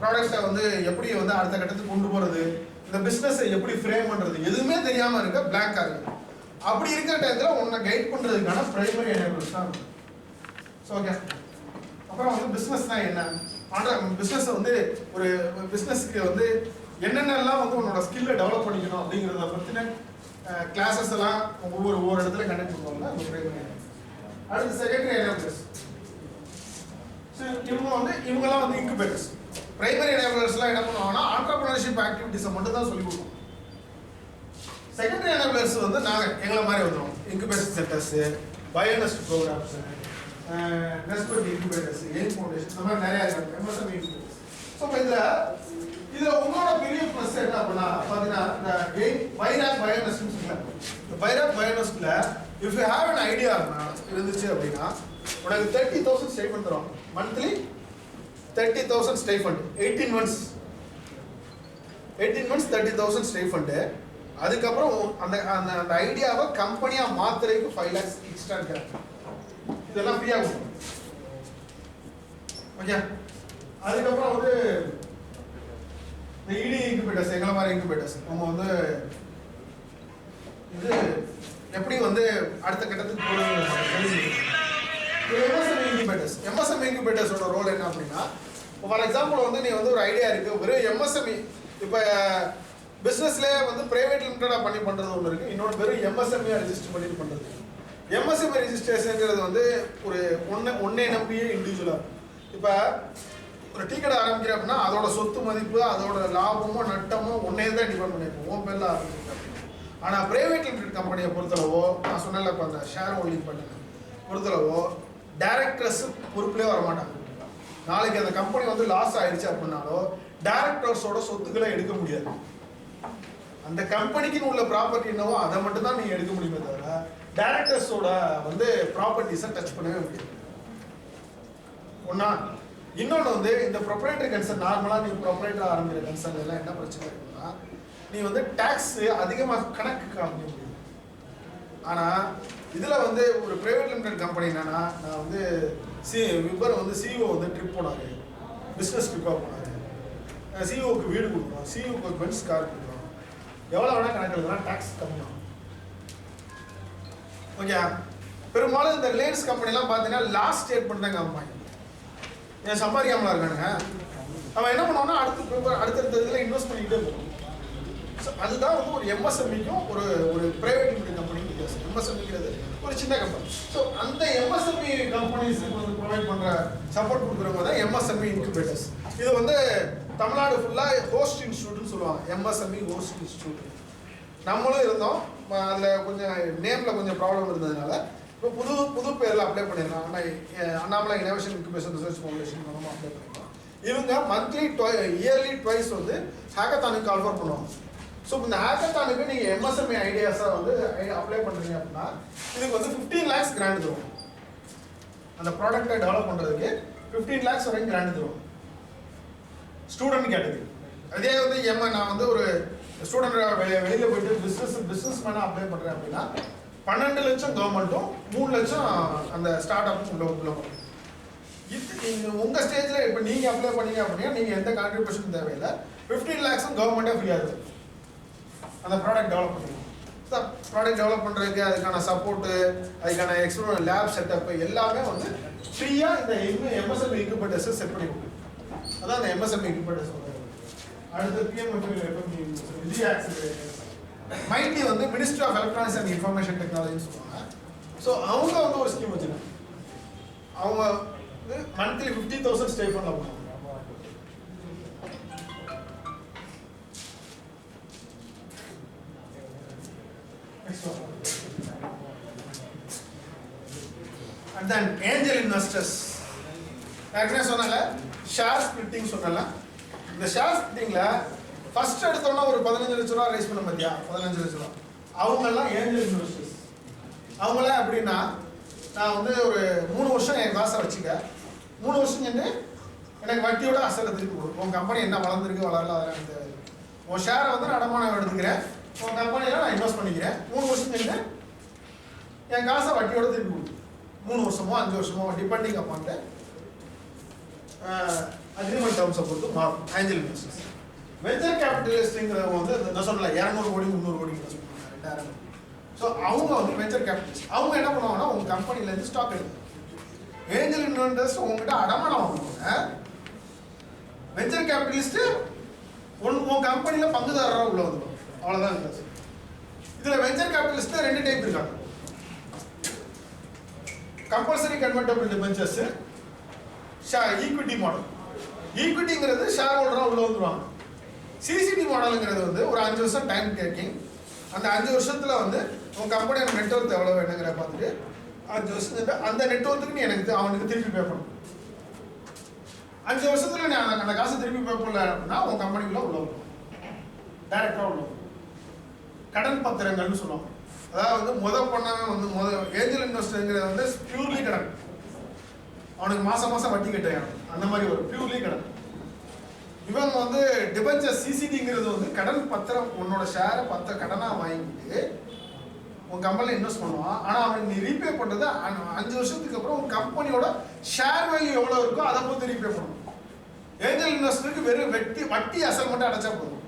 ப்ராடக்டை வந்து எப்படி வந்து அடுத்த கட்டத்துக்கு கொண்டு போகிறது, இந்த பிஸ்னஸை எப்படி ஃப்ரேம் பண்ணுறது, எதுவுமே தெரியாமல் இருக்க பிளாங்காக இருக்கு. அப்படி இருக்கிற டயத்தில் உன்னை கைட் பண்ணுறதுக்கான பிரைமரி எனேபிளர்ஸ் தான் இருக்கும். ஸோ ஓகே, அப்புறம் வந்து பிஸ்னஸ்னா என்ன, பிஸ்னஸை வந்து ஒரு பிஸ்னஸ்க்கு வந்து என்னென்னலாம் வந்து உன்னோட ஸ்கில்லை டெவலப் பண்ணிக்கணும் அப்படிங்கிறத பற்றின கிளாஸஸ் எல்லாம் ஒவ்வொரு இடத்துல கண்டக்ட் பண்ணுவாங்க. அந்த பிரைமரி எனேபிளர்ஸ். அடுத்து செகண்டரி எனேபிளர்ஸ். இவங்கெல்லாம் வந்து இன்குபேட்டர்ஸ். பிரைமரி எனேபிளர்ஸ்லாம் என்ன பண்ணுவாங்கன்னா ஆண்டர்பிரினர்ஷிப் ஆக்டிவிட்டிஸை மட்டும் தான் சொல்லிக் கொடுப்போம். செகண்டரி எனேபிளர்ஸ் வந்து எங்களை மாதிரி வந்துடும். இன்குபேஷன் சென்டர்ஸு, பயோனஸ்ட் ப்ரோக்ராம்ஸு, நெஸ்பெட் இன்குபேட்டர்ஸ், எய்ம் ஃபவுண்டேஷன், இந்த மாதிரி நிறையா இருக்காங்க. MSME incubators. ஸோ இப்போ இதில் உங்களோட பெரிய ப்ளஸ் என்ன அப்படின்னா பார்த்தீங்கன்னா இந்த பைராக் பயோனஸ்ட்னு சொல்லுவாங்க. இந்த பைராக் பயோனஸ்ட்ல if you have an idea இருந்துச்சு அப்படின்னா உனக்கு 30,000 ஸ்டைஃபண்ட் தரும். Monthly 30,000 stipend, 18 months 30,000 stipend. அதுக்கப்புறம் அந்த ஐடியாவை கம்பெனியாக மாத்துறதுக்கு 5 lakhs எக்ஸ்ட்ரா இருக்கிறாங்க. இதெல்லாம் ஃப்ரீயாக கொடுக்கும். ஓகே, அதுக்கப்புறம் வந்து இந்த இடி இன்குபேட்டர்ஸ், எங்களை மாதிரி இன்குபேட்டர்ஸ் நம்ம வந்து இது எப்படி வந்து அடுத்த கட்டத்துக்கு போகிறது. MSME incubators. எம்எஸ்எம்இ இன்குபேட்டர்ஸோட ரோல் என்ன அப்படின்னா, ஃபார் எக்ஸாம்பிள் வந்து நீ வந்து ஒரு ஐடியா இருக்குது, வெறும் எம்எஸ்எம்இ இப்போ பிஸ்னஸ்லேயே வந்து ப்ரைவேட் லிமிட்டடாக பண்ணுறது ஒன்று இருக்குது, இன்னொன்று வெறும் எம்எஸ்எம்இ ரெஜிஸ்டர் பண்ணிட்டு பண்ணுறது. எம்எஸ்எம்இ ரெஜிஸ்ட்ரேஷனுங்கிறது வந்து ஒரு ஒன்னே நம்பியே இண்டிவிஜுவலாக. இப்போ ஒரு டீ கடை ஆரம்பிக்கிற அப்படின்னா அதோட சொத்து மதிப்பு, அதோட லாபமோ நட்டமோ ஒன்னே தான் டிபெண்ட் பண்ணியிருப்போம், உன் பேரில் ஆரம்பிச்சிருக்கேன். ஆனால் ப்ரைவேட் லிமிடெட் கம்பெனியை பொறுத்தளவோ, நான் சொன்னல இப்போ அந்த ஷேர் ஹோல்டிங் பண்ண பொறுத்தளவோ டைரக்டர்ஸ் பொறுப்புலேயே வரமாட்டாங்க. நாளைக்கு அந்த கம்பெனி வந்து லாஸ் ஆயிடுச்சு அப்படின்னாலோ டைரக்டர்ஸோட சொத்துக்களை எடுக்க முடியாது. அந்த கம்பெனிக்குன்னு உள்ள ப்ராப்பர்ட்டி என்னவோ அதை மட்டும் தான் நீங்கள் எடுக்க முடியுமே தவிர டைரக்டர்ஸோட வந்து ப்ராப்பர்ட்டிஸை டச் பண்ணவே முடியாது. ஒன்றா இன்னொன்று வந்து இந்த ப்ரொப்ரைட்டரி கன்சர்ன், நார்மலாக நீங்கள் ப்ரொப்ரைட்டர் ஆரம்பிக்கிற கன்சர்ன் எல்லாம் என்ன பிரச்சனை இருக்குன்னா, நீ வந்து டேக்ஸ் அதிகமாக கணக்கு காமிக்க முடியும். ஆனால் இதில் வந்து ஒரு ப்ரைவேட் லிமிடெட் கம்பெனி என்னன்னா, நான் வந்து விபரம் வந்து சிஇஓ வந்து ட்ரிப் போனார், பிஸ்னஸ் ட்ரிப்பாக போனார், சிஇஓக்கு வீடு கொடுக்குறோம், சிஇஓக்கு ஒரு பென்ஸ் கார் கொடுக்குறோம், எவ்வளோ வேணால் கணக்கு எழுதுனா டேக்ஸ் கம்மியாகும். ஓகே, பெரும்பாலும் இந்த ரிலையன்ஸ் கம்பெனிலாம் பார்த்தீங்கன்னா லாஸ்ட் ஸ்டேட்மெண்ட் தான் காமிப்பாங்க. ஏன் சம்பாதிக்காமலாம் இருக்கானுங்க, அவன் என்ன பண்ணுவான்னா அடுத்தடுத்த இதில் இன்வெஸ்ட் பண்ணிக்கிட்டே போகணும். ஸோ அதுதான் வந்து ஒரு எம்எஸ்எம்இக்கும் ஒரு ப்ரைவேட் லிமிடெட் கம்பெனிக்கு வித்தியாசம். எம்எஸ்எம்இங்கிறது ஒரு சின்ன கம்பெனி. ஸோ அந்த எம்எஸ்எம்இ கம்பெனிஸுக்கு வந்து ப்ரொவைட் பண்ணுற சப்போர்ட் கொடுக்குறவங்க தான் எம்எஸ்எம்இ இன்குபேட்டர்ஸ். இது வந்து தமிழ்நாடு ஃபுல்லாக ஹோஸ்ட் இன்ஸ்டியூட்னு சொல்லுவாங்க, எம்எஸ்எம்இ ஹோஸ்ட் இன்ஸ்டியூட். நம்மளும் இருந்தோம், அதில் கொஞ்சம் நேமில் கொஞ்சம் ப்ராப்ளம் இருந்ததுனால இப்போ புது பேரில் அப்ளை பண்ணிடலாம். ஆனால் Annamalai innovation incubation research foundation மூலமாக அப்ளை பண்ணிக்கலாம். இவங்க மந்த்லி இயர்லி ட்வைஸ் வந்து ஹேக்கத்தானுக்கு ஆஃபர் பண்ணுவாங்க. ஸோ இந்த ஹேக்கத்தானுக்கு நீங்கள் எம்எஸ்எம்இ ஐடியாஸாக வந்து அப்ளை பண்ணுறீங்க அப்படின்னா இதுக்கு வந்து 15 lakhs கிராண்ட் தரும். அந்த ப்ராடக்டை டெவலப் பண்ணுறதுக்கு 15 lakhs வரைக்கும் கிராண்ட் தரும் ஸ்டூடெண்ட் கேட்டகரி. அதே வந்து நான் வந்து ஒரு ஸ்டூடெண்ட் வெளியில் போயிட்டு பிஸ்னஸ் மேனாக அப்ளை பண்ணுறேன் அப்படின்னா 12 லட்சம் கவர்மெண்ட்டும் 3 லட்சம் அந்த ஸ்டார்ட் அப்பும் உள்ள. இது உங்கள் ஸ்டேஜில் இப்போ நீங்கள் அப்ளை பண்ணீங்க அப்படின்னா நீங்கள் எந்த கான்ட்ரிபியூஷன் தேவையில்லை, 15 lakhs கவர்மெண்ட்டே ஃப்ரீயாக இருக்கும். அந்த ப்ராடக்ட் டெவலப் பண்ணிக்கணும். ஸோ ப்ராடக்ட் டெவலப் பண்ணுறதுக்கு அதுக்கான சப்போர்ட்டு, அதுக்கான எக்ஸ்டர்னல் லேப் செட்டப் எல்லாமே வந்து ஃப்ரீயாக இந்த எம்எஸ்எம்இ இன்குபேட்டர்ஸை செட் பண்ணி கொடுக்கும். அதான் அந்த எம்எஸ்எம்இ இன்குபேட்டர்ஸ் வந்து. அடுத்து மைண்டி வந்து ministry of electronics and information டெக்னாலஜின்னு சொல்லுவாங்க. ஸோ அவங்க வந்து ஒரு ஸ்கீம் வச்சுருக்காங்க. அவங்க வந்து மந்த்லி 50,000 ஸ்டே பண்ணலாம். And then angel investors. நான் சொன்னல ஷேர் ஸ்பிளிட்டிங் சொன்னல. இந்த ஷேர் ஸ்பிளிட்டிங்ல ஃபர்ஸ்ட் எடுத்தோம்னா ஒரு 15 லட்சம் ரூபாய் ரைஸ் பண்ண பார்த்தியா, 15 லட்சம் ரூபாய். அவங்க எல்லாம் ஏஞ்சல் இன்வெஸ்டர்ஸ். அவங்களாம் எப்படின்னா, நான் வந்து ஒரு 3 வருஷம் என் காசை வச்சுக்க, 3 வருஷம் சென்று எனக்கு வட்டியோட அசலை திருப்பி கொடு. உன் கம்பெனி என்ன வளர்ந்துருக்கு வளரல அதெல்லாம் எனக்கு தேவை. உன் ஷேரை வந்து நான் அடமானம் எடுத்துக்கிறேன், உன் கம்பெனியில் நான் இன்வெஸ்ட் பண்ணிக்கிறேன். 3 வருஷம் சென்று என் காசை வட்டியோட திருப்பி கொடு. 3 வருஷமோ 5 வருஷமோ டிபெண்டிங் அப்பான் அக்ரிமெண்ட் டேர்ம்ஸை பொறுத்து மாறும். Angel investors. வெஞ்சர் கேபிட்டலிஸ்ட்ங்கிறவங்க வந்து நான் சொன்னல 200 கோடி 300 கோடி இன்வெஸ்ட் பண்ணுவாங்க 2000. ஸோ அவங்க வந்து வெஞ்சர் கேபிட்டலிஸ்ட். அவங்க என்ன பண்ணுவாங்கன்னா உங்கள் கம்பெனிலேருந்து ஸ்டாக் எடுக்கும். ஏஞ்சல் இன்வெஸ்டர்ஸ் உங்ககிட்ட அடமானம் வாங்குவாங்க. வெஞ்சர் கேபிட்டலிஸ்ட் உன் கம்பெனியில் பங்குதாரராக உள்ள வந்துடும். அவ்வளோதான் வித்தியாசம். இதில் வெஞ்சர் கேபிட்டலிஸ்ட் 2 டைப் இருக்காங்க. Compulsory convertible debentures, equity model. ஈக்விட்டிங்கிறது ஷேர் ஹோல்டராக உள்ள வந்துடுவாங்க. சிசிடி மாடலுங்கிறது வந்து ஒரு 5 வருஷம் டைம் டேக்கிங். அந்த 5 வருஷத்தில் வந்து உன் கம்பெனியோட நெட்வொர்க் எவ்வளோ வேணுங்கிற பார்த்துட்டு 5 வருஷத்துக்கு அந்த நெட்வொர்க்குக்கு நீ எனக்கு அவனுக்கு திருப்பி பே பண்ணணும். 5 வருஷத்துல நீ அந்த காசை திருப்பி பே பண்ணல அப்படின்னா உன் கம்பெனிக்குள்ள உள்ள வரும், டைரக்டாக உள்ள வரும். கடன் பத்திரங்கள்னு சொல்லுவாங்க. அதாவது பண்ணவன் வந்து ஏஞ்சல் இன்வெஸ்டர்ங்கிறது வந்து பியூர்லி கடன். அவனுக்கு மாசம் வட்டி கட்டையான் அந்த மாதிரி ஒரு பியூர்லி கடன். இவங்க வந்து டிபென்ச்சர் சிசிடிங்கிறது வந்து கடன் பத்திரம். உன்னோட ஷேரை கடனாக வாங்கிட்டு உன் கம்பெனியில் இன்வெஸ்ட் பண்ணுவான். ஆனால் அவனுக்கு நீ ரீபே பண்ணுறது 5 வருஷத்துக்கு அப்புறம் உன் கம்பெனியோட ஷேர் வேல்யூ எவ்வளோ இருக்கோ அதை பொறுத்து ரீபே பண்ணணும். ஏஞ்சல் இன்வெஸ்டருக்கு வெறும் வட்டி அசல் மட்டும் அடைச்சா போதும்.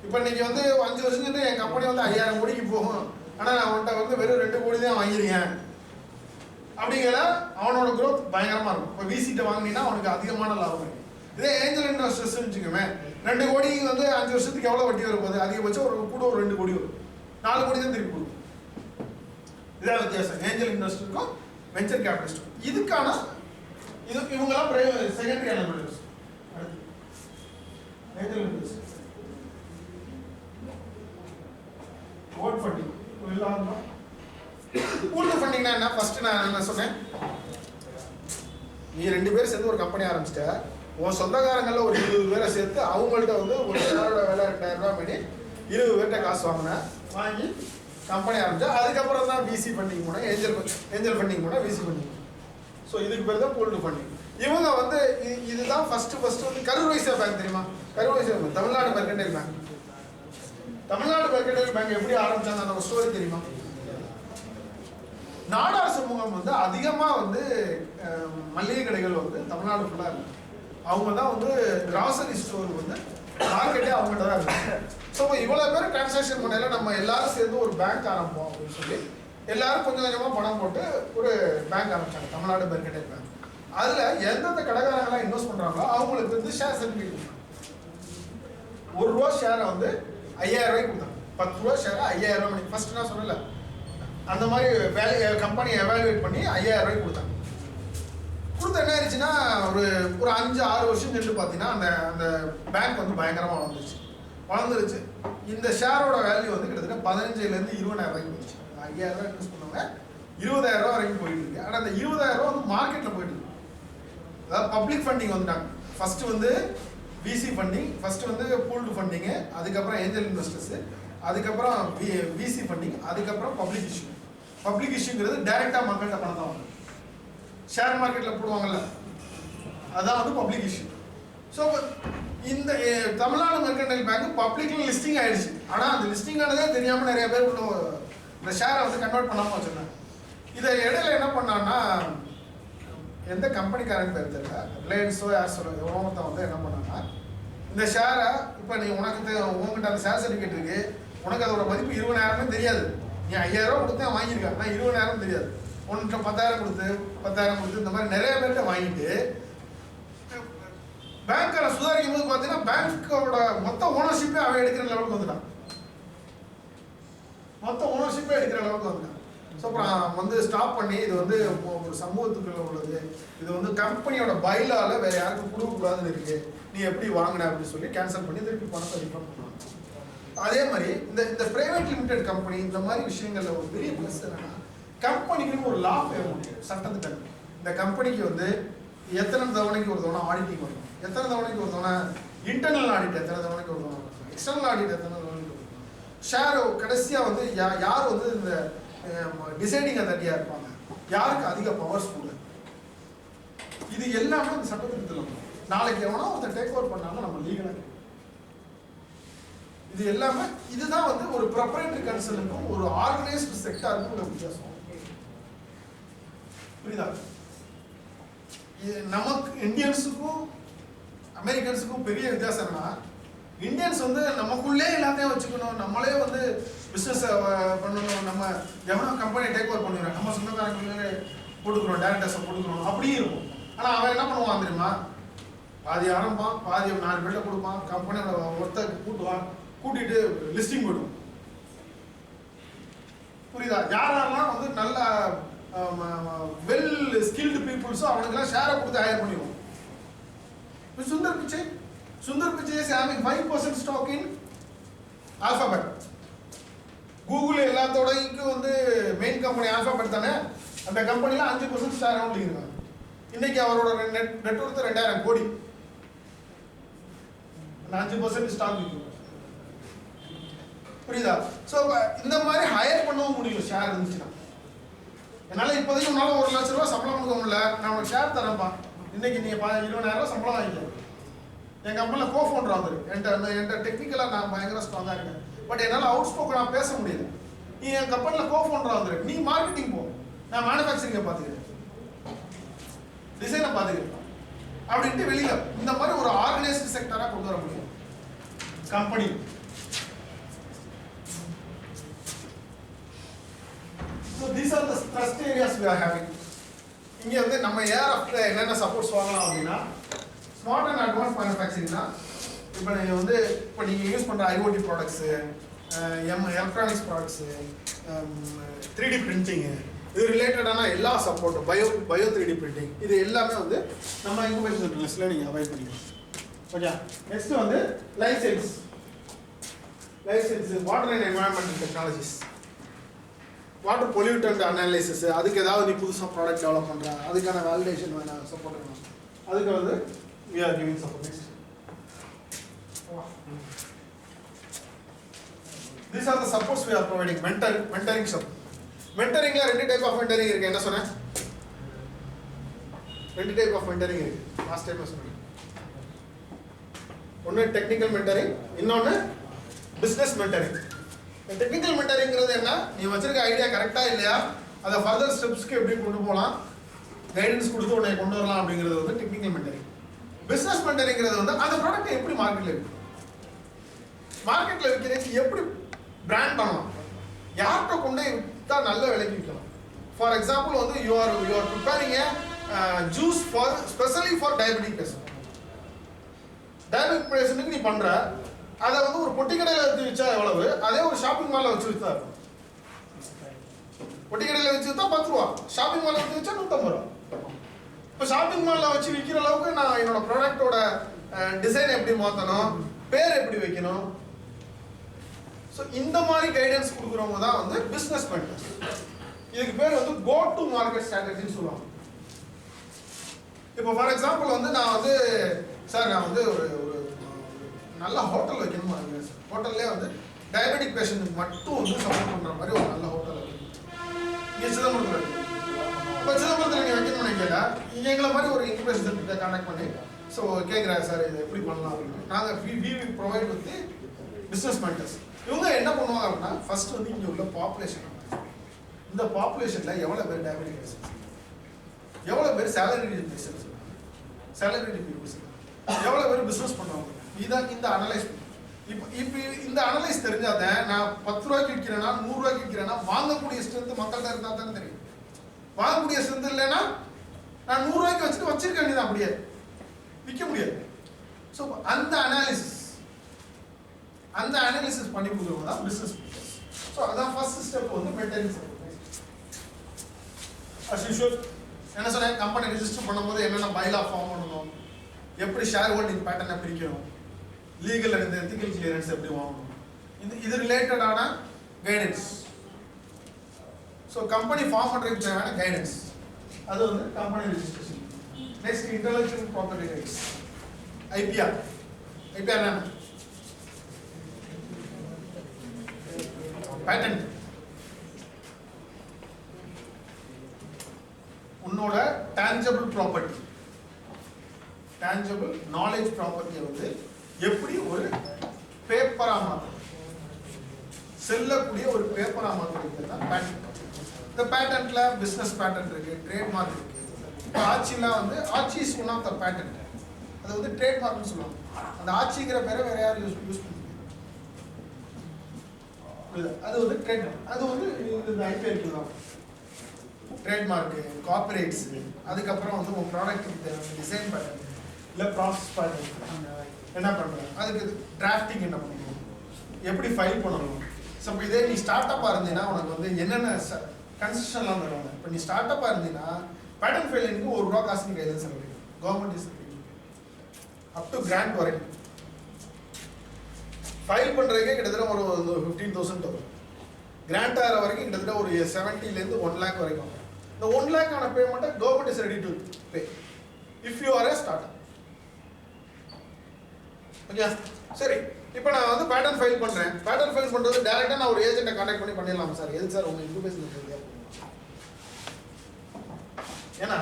இப்போ இன்னைக்கு வந்து 5 வருஷம் என் கம்பெனி வந்து 5000 கோடிக்கு போகும், ஆனால் நான் அவன்கிட்ட வந்து வெறும் 2 கோடி தான் வாங்கிருக்கேன் அப்படிங்கிற அவனோட growth பயங்கரமாக இருக்கும். இப்போ விசிட்ட வாங்கினீங்கன்னா அவனுக்கு அதிகமான லாபம் இருக்கும். இதே ஏஞ்சல் இன்வெஸ்டர்ஸ் வச்சுக்கோமே, 2 கோடி வந்து 5 வருஷத்துக்கு எவ்வளோ வட்டி வரும் போது அதிகபட்சம் ஒரு 2 கோடி வரும். 4 கோடி தான் திருப்பி கொடுக்கும். இதான் வித்தியாசம் ஏஞ்சல் இன்வெஸ்டருக்கும் வெஞ்சர் கேபிட்டலிஸ்டும். இதுக்கான இவங்கெல்லாம் செகண்டரி எலிமெண்ட்ஸ். ஏஞ்சல் இன்வெஸ்டர் ஓட் ஃபண்டிங் இல்லாம பூல்டு ஃபண்டிங்னா என்ன? ஃபர்ஸ்ட் நான் என்ன சொன்னேன், நீ 2 பேர் சேர்ந்து ஒரு கம்பெனி ஆரம்பிச்சிட்ட, உன் சொந்தக்காரங்களில் ஒரு 20 பேரை சேர்த்து அவங்கள்ட்ட வந்து ஒரு ஷேரோட விலை 2000 ரூபா பண்ணி 20 பேர்கிட்ட காசு வாங்கி கம்பெனி ஆரம்பிச்சா அதுக்கப்புறம் தான் விசி ஃபண்டிங் போனால் ஏஞ்சல் ஃபண்டிங் போனால் விசி ஃபண்டிங். ஸோ இதுக்கு பேர் தான் பூல்டு ஃபண்டிங். இவங்க வந்து இதுதான் ஃபர்ஸ்ட் வந்து கரூர் வைஸ்யா பேங்க் தெரியுமா? Karur Vysya bank Tamil Nadu mercantile bank. Tamil Nadu mercantile bank எப்படி ஆரம்பிச்சாங்க அந்த ஸ்டோரி தெரியுமா? நாடார் சமூகம் வந்து அதிகமாக வந்து மளிகை கடைகள் வந்து தமிழ்நாடு ஃபுல்லாக இருக்கு. அவங்க தான் வந்து கிராசரி ஸ்டோர் வந்து மார்க்கெட்டே அவங்ககிட்ட தான் இருக்கு. ஸோ இவ்வளோ பேர் டிரான்சாக்ஷன் பண்ணல, நம்ம எல்லாரும் சேர்ந்து ஒரு பேங்க் ஆரம்பிப்போம் அப்படின்னு சொல்லி எல்லாரும் கொஞ்சம் கொஞ்சமாக பணம் போட்டு ஒரு பேங்க் ஆரம்பிச்சாங்க, தமிழ்நாடு மெர்கன்டைல் பேங்க். அதில் எந்தெந்த கடைக்காரங்களாம் இன்வெஸ்ட் பண்ணுறாங்களோ அவங்களுக்கு வந்து ஷேர் சர்டிஃபிகேட் கொடுத்தாங்க. ₹1 ஷேரை வந்து 5000 ரூபாய்க்கு கொடுத்தாங்க. 10 ரூபா ஷேரை 5000 ரூபாய் பண்ணி ஃபர்ஸ்ட் நான் சொல்லல, அந்த மாதிரி கம்பெனியை எவாலுவேட் பண்ணி 5000 ரூபாய்க்கு கொடுத்தாங்க. கொடுத்து என்ன ஆயிடுச்சுன்னா ஒரு 5-6 வருஷம் சென்று பார்த்தீங்கன்னா அந்த பேங்க் வந்து பயங்கரமாக வளர்ந்துருச்சு. இந்த ஷேரோட வேல்யூ வந்து கிட்டத்தட்ட 15,000 to 20,000 வரைக்கும் போயிடுச்சு. 5000 ரூபாய் இன்வெஸ்ட் பண்ணுவாங்க, 20,000 ரூபா வரைக்கும் போயிட்டு இருக்கு. ஆனால் அந்த 20,000 ரூபா வந்து மார்க்கெட்டில் போயிட்டு இருக்கு. அதாவது பப்ளிக் ஃபண்டிங் வந்துட்டாங்க. ஃபர்ஸ்ட் வந்து விசி ஃபண்டிங், ஃபர்ஸ்ட் வந்து பூல்டு ஃபண்டிங்கு, அதுக்கப்புறம் ஏஞ்சல் இன்வெஸ்டர்ஸ், அதுக்கப்புறம் விசி ஃபண்டிங், அதுக்கப்புறம் பப்ளிக் இஷ்யூ. பப்ளிக் இஷ்யூங்கிறது டைரெக்டாக மக்கள்கிட்ட பணம் தான் வாங்க, ஷேர் மார்க்கெட்டில் போடுவாங்கல்ல, அதான் வந்து பப்ளிக் இஷ்யூ. ஸோ இந்த தமிழ்நாடு மெர்கன்டைல் பேங்க் பப்ளிக்ல லிஸ்டிங் ஆயிடுச்சு. ஆனால் அந்த லிஸ்டிங் ஆனதே தெரியாமல் நிறைய பேர் இந்த ஷேரை வந்து கன்வெர்ட் பண்ணாமல் வச்சுருந்தாங்க. இதை இடையில என்ன பண்ணான்னா, எந்த கம்பெனிக்காரன் பேர் தெரியல, ரிலையன்ஸோ ஏர்செலோ எவ்வளோ வந்து என்ன பண்ணாங்கன்னா, இந்த ஷேரை இப்போ நீ உங்ககிட்ட அந்த ஷேர் சர்டிஃபிகேட் இருக்கு, உனக்கு அதோட மதிப்பு 20,000 தெரியாது. நீ 5,000 ரூபா கொடுத்தா வாங்கியிருக்க, ஆனால் 20,000 தெரியாது. ஒன்று 10,000 கொடுத்து 10,000 கொடுத்து இந்த மாதிரி நிறைய பேர்கிட்ட வாங்கிட்டு பேங்க்கை சுதாரிக்கும் போது பார்த்தீங்கன்னா பேங்க்கோட மொத்த ஓனர்ஷிப்பே அவன் எடுக்கிற லெவலுக்கு வந்துட்டான். மொத்த ஓனர்ஷிப்பே எடுக்கிற அளவுக்கு வந்துட்டான். ஸோ அப்புறம் வந்து ஸ்டாப் பண்ணி இது வந்து ஒரு சமூகத்துக்குள்ள உள்ளது, இது வந்து கம்பெனியோட பைலால வேற யாருக்கும் கொடுக்கக்கூடாதுன்னு இருக்கு, நீ எப்படி வாங்கின அப்படின்னு சொல்லி கேன்சல் பண்ணி திருப்பி பணத்தை ரிஃபண்ட் பண்ணுவாங்க. அதே மாதிரி இந்த பிரைவேட் லிமிடெட் கம்பெனி இந்த மாதிரி விஷயங்கள்ல ஒரு பெரிய ப்ளஸ் என்னன்னா கம்பெனிக்குன்னு ஒரு லா சட்டத்திட்டம். இந்த கம்பெனிக்கு வந்து எத்தனை தவணைக்கு ஒரு தவணை ஆடிட்டிங் வரணும், எத்தனை தவணைக்கு ஒரு தவணை இன்டர்னல் ஆடிட், எத்தனை தவணைக்கு ஒரு தவணை எக்ஸ்டர்னல் ஆடிட், எத்தனை தவணைக்கு ஒரு ஷேர் கடைசியாக வந்து யார் வந்து இந்த டிசைடிங் அத்தாரிட்டியா இருப்பாங்க, யாருக்கு அதிக பவர்ஸ் கூட, இது எல்லாமே அந்த சட்டத்திட்டத்தில் நாளைக்கு எவனோ ஒருத்தர் டேக் ஓவர் பண்ணாலும் நம்ம லீகலாக இது எல்லாமே இதுதான் வந்து ஒரு ப்ரொப்ரைட்டரி கன்சர்னுக்கும் ஒரு ஆர்கனைஸ்டு செக்டாருக்கும் உள்ள வித்தியாசம். புரியுதா? நமக்கு இந்தியன்ஸுக்கும் அமெரிக்கன்ஸுக்கும் பெரிய வித்தியாசம் என்னன்னா இந்தியன்ஸ் வந்து நமக்குள்ளே எல்லாத்தையும் வச்சுக்கணும், நம்மளே வந்து பிஸ்னஸ் பண்ணணும், நம்ம எவனோ கம்பெனி டேக் ஓவர் பண்ணிடுறோம், நம்ம சொந்தக்காரங்களே போட்டுக்கிறோம், டேரக்டர்ஸை போட்டுக்கிறோம், அப்படியே இருக்கும். ஆனால் அவன் என்ன பண்ணுவான் தெரியுமா, பாதி ஆரம்பிப்பான், பாதி 4 பேர்ட்ட கொடுப்பான், கம்பெனியோட ஒருத்தருக்கு கூட்டுவான், கூட்டிட்டு லிஸ்டிங் போடுவோம். புரியுதா? யாரெல்லாம் வந்து நல்ல வெல் ஸ்கில்டு பீப்புள்ஸோ அவனுக்கெல்லாம் ஷேரை கொடுத்து ஹையர் பண்ணிடுவோம். Sundar Pichai is having 5% stock in Alphabet. Google எல்லாத்தோடைக்கும் வந்து மெயின் கம்பெனி ஆல்பாபெட் தானே, அந்த கம்பெனில 5% ஷேர் அவன் இருக்காங்க. இன்னைக்கு அவரோட நெட் ஒர்த் 2,000 கோடி. அந்த 5% ஸ்டாக் இருக்கு. புரியுதா? ஸோ இந்த மாதிரி ஹையர் பண்ணவும் முடியும் ஷேர் இருந்துச்சுன்னா. என்னால் இப்போதைக்கு உன்னால 1 லட்ச ரூபா சம்பளம் கொடுக்க முடியல, நான் உனக்கு ஷேர் தரேன்ப்பா, இன்னைக்கு நீ 20,000 ரூபா சம்பளம் வாங்கிக்க. என் கம்பெனியில் கோஃபவுண்டர் வந்துரு, என்கிட்ட டெக்னிக்கலாக நான் பயங்கர ஸ்ட்ராங்காக இருக்கேன், பட் என்னால் அவுட் ஸ்போக்கனாக பேச முடியல. நீ என் கம்பெனியில் கோஃபவுண்டர் வந்துரு, நீ மார்க்கெட்டிங் போ, நான் மேனுஃபேக்சரிங்கை பார்த்துக்கிறேன், டிசைனை பார்த்துக்கிறேன் அப்படின்ட்டு வெளியில இந்த மாதிரி ஒரு ஆர்கனைஸ்டு செக்டராக கொண்டு வர முடியும் company. So these are the trust areas we are having. இங்க வந்து நம்ம ஏஆர்எஃப்ல என்னென்ன சப்போர்ட்ஸ் வாங்கலாம் அப்படின்னா ஸ்மார்ட் அண்ட் அட்வான்ஸ் மேனுஃபேக்சரிங்னா இப்போ நீங்கள் வந்து இப்போ நீங்கள் யூஸ் பண்ணுற IoT products, electronics products, 3D printing, இது ரிலேட்டடான எல்லா சப்போர்ட்டும் பயோ 3D பிரிண்டிங், இது எல்லாமே வந்து நம்ம இன்ஃபர்மேஷன் சென்டர்ஸில் நீங்கள் அவைல் பண்ணிக்கலாம். ஓகே, நெக்ஸ்ட் வந்து life science, water and environmental technologies, water pollutant analysis, அதுக்கு ஏதாவது நீ புதுசாக ப்ராடக்ட் டெவலப் பண்ணுற அதுக்கான வேலிடேஷன் வேணும், சப்போர்ட் வேணும், அதுக்கு வந்து we are giving support. Next. These are the supports we are providing. Mentoring support. Mentoring la 2 type of mentoring irukku, enna sonna 2 type of mentoring irukku, last time sonna one technical mentoring, innone business mentoring. Technical mentoring ங்கிறது என்ன, நீ வச்சிருக்க idea கரெக்ட்டா இல்லையா, அத further ஸ்டெப்ஸ்க்கு எப்படி கொண்டு போலாம், கைடன்ஸ் கொடுத்து உன்னை கொண்டு வரலாம் அப்படிங்கிறது வந்து டெக்னிக்கல் mentoring. பிசினஸ் மென்டரிங்கிறது வந்து அந்த ப்ராடக்ட் எப்படி மார்க்கெட்ல விற்கிறதுக்கு எப்படி பிராண்ட் பண்ணலாம், யார்கிட்ட கொண்டு விற்றா நல்ல விலைக்கு விற்கலாம். ஃபார் எக்ஸாம்பிள் வந்து you are preparing juice for specially for diabetic patient. Diabetic பேஷண்ட்டுக்கு நீ பண்ற அதை வந்து ஒரு பொட்டி கடையில் வச்சு விற்றா எவ்வளவு, அதே ஒரு ஷாப்பிங் மாலில் வச்சு விற்றா இருக்கும். பொட்டி கடையில் வச்சு விற்றா 10 ரூபா, ஷாப்பிங் மாலில் வச்சு விற்றா 150 ரூபா. இப்போ ஷாப்பிங் மாலில் வச்சு விற்கிற அளவுக்கு நான் என்னோட ப்ராடக்டோட டிசைன் எப்படி மாற்றணும், பேர் எப்படி வைக்கணும், ஸோ இந்த மாதிரி கைடன்ஸ் கொடுக்குறவங்க தான் வந்து பிஸ்னஸ் மென்டர்ஸ். இதுக்கு பேர் வந்து கோ டு மார்க்கெட் ஸ்ட்ராட்டஜின்னு சொல்லுவாங்க. இப்போ ஃபார் எக்ஸாம்பிள் வந்து நான் வந்து சார் நான் வந்து ஒரு நல்ல ஹோட்டல் வைக்கணுமா, ஹோட்டல்லே வந்து டயபெட்டிக் பேஷண்ட்டுக்கு மட்டும் வந்து சப்போர்ட் பண்ணுற மாதிரி ஒரு நல்ல ஹோட்டல் வைக்கணும். இங்கே சிதம்பரத்தில் இருக்கு. இப்போ சிதம்பரத்தில் நீங்கள் வைக்கணும்னு கேட்டா எங்களை மாதிரி ஒரு இன்குபேஷன் சென்டர்கிட்ட கான்டாக்ட் பண்ணி ஸோ கேட்குறாரு சார் இதை எப்படி பண்ணலாம் அப்படின்னு. நாங்கள் we provide with business mentors. இவங்க என்ன பண்ணுவாங்க அப்படின்னா ஃபர்ஸ்ட் வந்து இங்கே உள்ள பாப்புலேஷன், இந்த பாப்புலேஷனில் எவ்வளோ பேர் டயபெட்டிக் பேஷண்ட்ஸ், எவ்வளோ பேர் சேலரி பீப்புள்ஸ், எவ்வளோ பேர் பிஸ்னஸ் பண்ணுவாங்க, இதான் இந்த அனலைஸ் பண்ணுவோம். இப்போ இந்த அனலைஸ் தெரிஞ்சாதான் நான் 10 ரூபாய்க்கு விற்கிறேன்னா 100 ரூபாய்க்கு விற்கிறேன்னா வாங்கக்கூடிய ஸ்ட்ரென்த் மக்கள்கிட்ட இருந்தா தான் தெரியும். வாங்கக்கூடிய ஸ்ட்ரென்த் இல்லைன்னா நான் 100 ரூபாய்க்கு வச்சிருக்க வேண்டியது அப்படியே விற்க முடியாது. ஸோ அந்த அனாலிசிஸ் பண்ணி கொடுக்குறவங்க தான் பிஸ்னஸ். ஸோ அதான் ஃபர்ஸ்ட் ஸ்டெப் வந்து மெயின்டெனன்ஸ். அஸ் யூஷுவல் என்ன சொன்னேன், கம்பெனி ரெஜிஸ்டர் பண்ணும்போது என்னென்ன பைலா ஃபார்ம் பண்ணணும், எப்படி ஷேர் ஹோல்டிங் பேட்டர்னை பிரிக்கணும், லீகல் அண்ட் எத்திக்கல் கிளியரன்ஸ் எப்படி வாங்கணும், இது ரிலேட்டடான கைடன்ஸ். ஸோ கம்பெனி ஃபார்ம் பண்ணுறதுக்கு தேவையான கைடன்ஸ் அது வந்து company registration. Next intellectual property rights, IPR. IPR என்ன? பேட்டன்ட். உன்னோட tangible ப்ராப்பர்ட்டி, tangible knowledge ப்ராப்பர்ட்டியை வந்து எப்படி ஒரு பேப்பரா மாற்றணும், செல்லக்கூடிய ஒரு பேப்பரா மாற்றுறது தான் பேட்டன்ட். இந்த பேட்டன்ட்ல பிசினஸ் பேட்டன்ட் இருக்கு, ட்ரேட்மார்க் இருக்கு. இப்போ ஆட்சிலாம் வந்து ஆட்சி is one of the patent. அது வந்து ட்ரேட்மார்க்னு சொல்லுவாங்க. அந்த ஆட்சிங்கிற பேரை வேற யாரும் யூஸ் பண்ணுங்க. அது வந்து ட்ரேட்மார்க். அது வந்து இந்த ஐபிஎல் தான் ட்ரேட்மார்க்கு, கார்பரேட்ஸ். அதுக்கப்புறம் வந்து உங்கள் ப்ராடக்ட்டுக்கு டிசைன் பேட்டர்ன் இல்லை ப்ராசஸ் பேட்டர்ன் என்ன பண்ணுறேன், அதுக்கு டிராஃப்டிங் என்ன பண்ணணும், எப்படி ஃபைல் பண்ணணும். ஸோ இப்போ இதே நீ ஸ்டார்ட் அப்பாக இருந்தீங்கன்னா உனக்கு வந்து என்னென்ன கன்ஸ்ட்ரக்ஷன்லாம் தருவாங்க. இப்போ நீ ஸ்டார்ட் அப்பாக இருந்தீங்கன்னா பேட்டர்ன் ஃபைலிங்க்கு ₹1 காசு நீ கையில் செலவழிக்கும். Government is up to grant வரைக்கும் ஃபைல் பண்ணுறதுக்கே கிட்டத்தட்ட ஒரு 15,000 வரும். கிராண்ட் ஆகிற வரைக்கும் கிட்டத்தட்ட ஒரு 70,000 1 lakh வரைக்கும். இந்த 1 lakh ஆன பேமெண்ட்டை government is ready to pay if you R A start up. Okay, சரி. இப்போ நான் வந்து பேட்டர்ன் ஃபைல் பண்ணுறேன். பேட்டர்ன் ஃபைல் பண்ணுறது டேரெக்டாக நான் ஒரு ஏஜென்ட்டை கான்டாக்ட் பண்ணி பண்ணிடலாம் சார். எதுக்கு சார் உங்கள் இன்குபேஷன் இல்லையா? ஏன்னா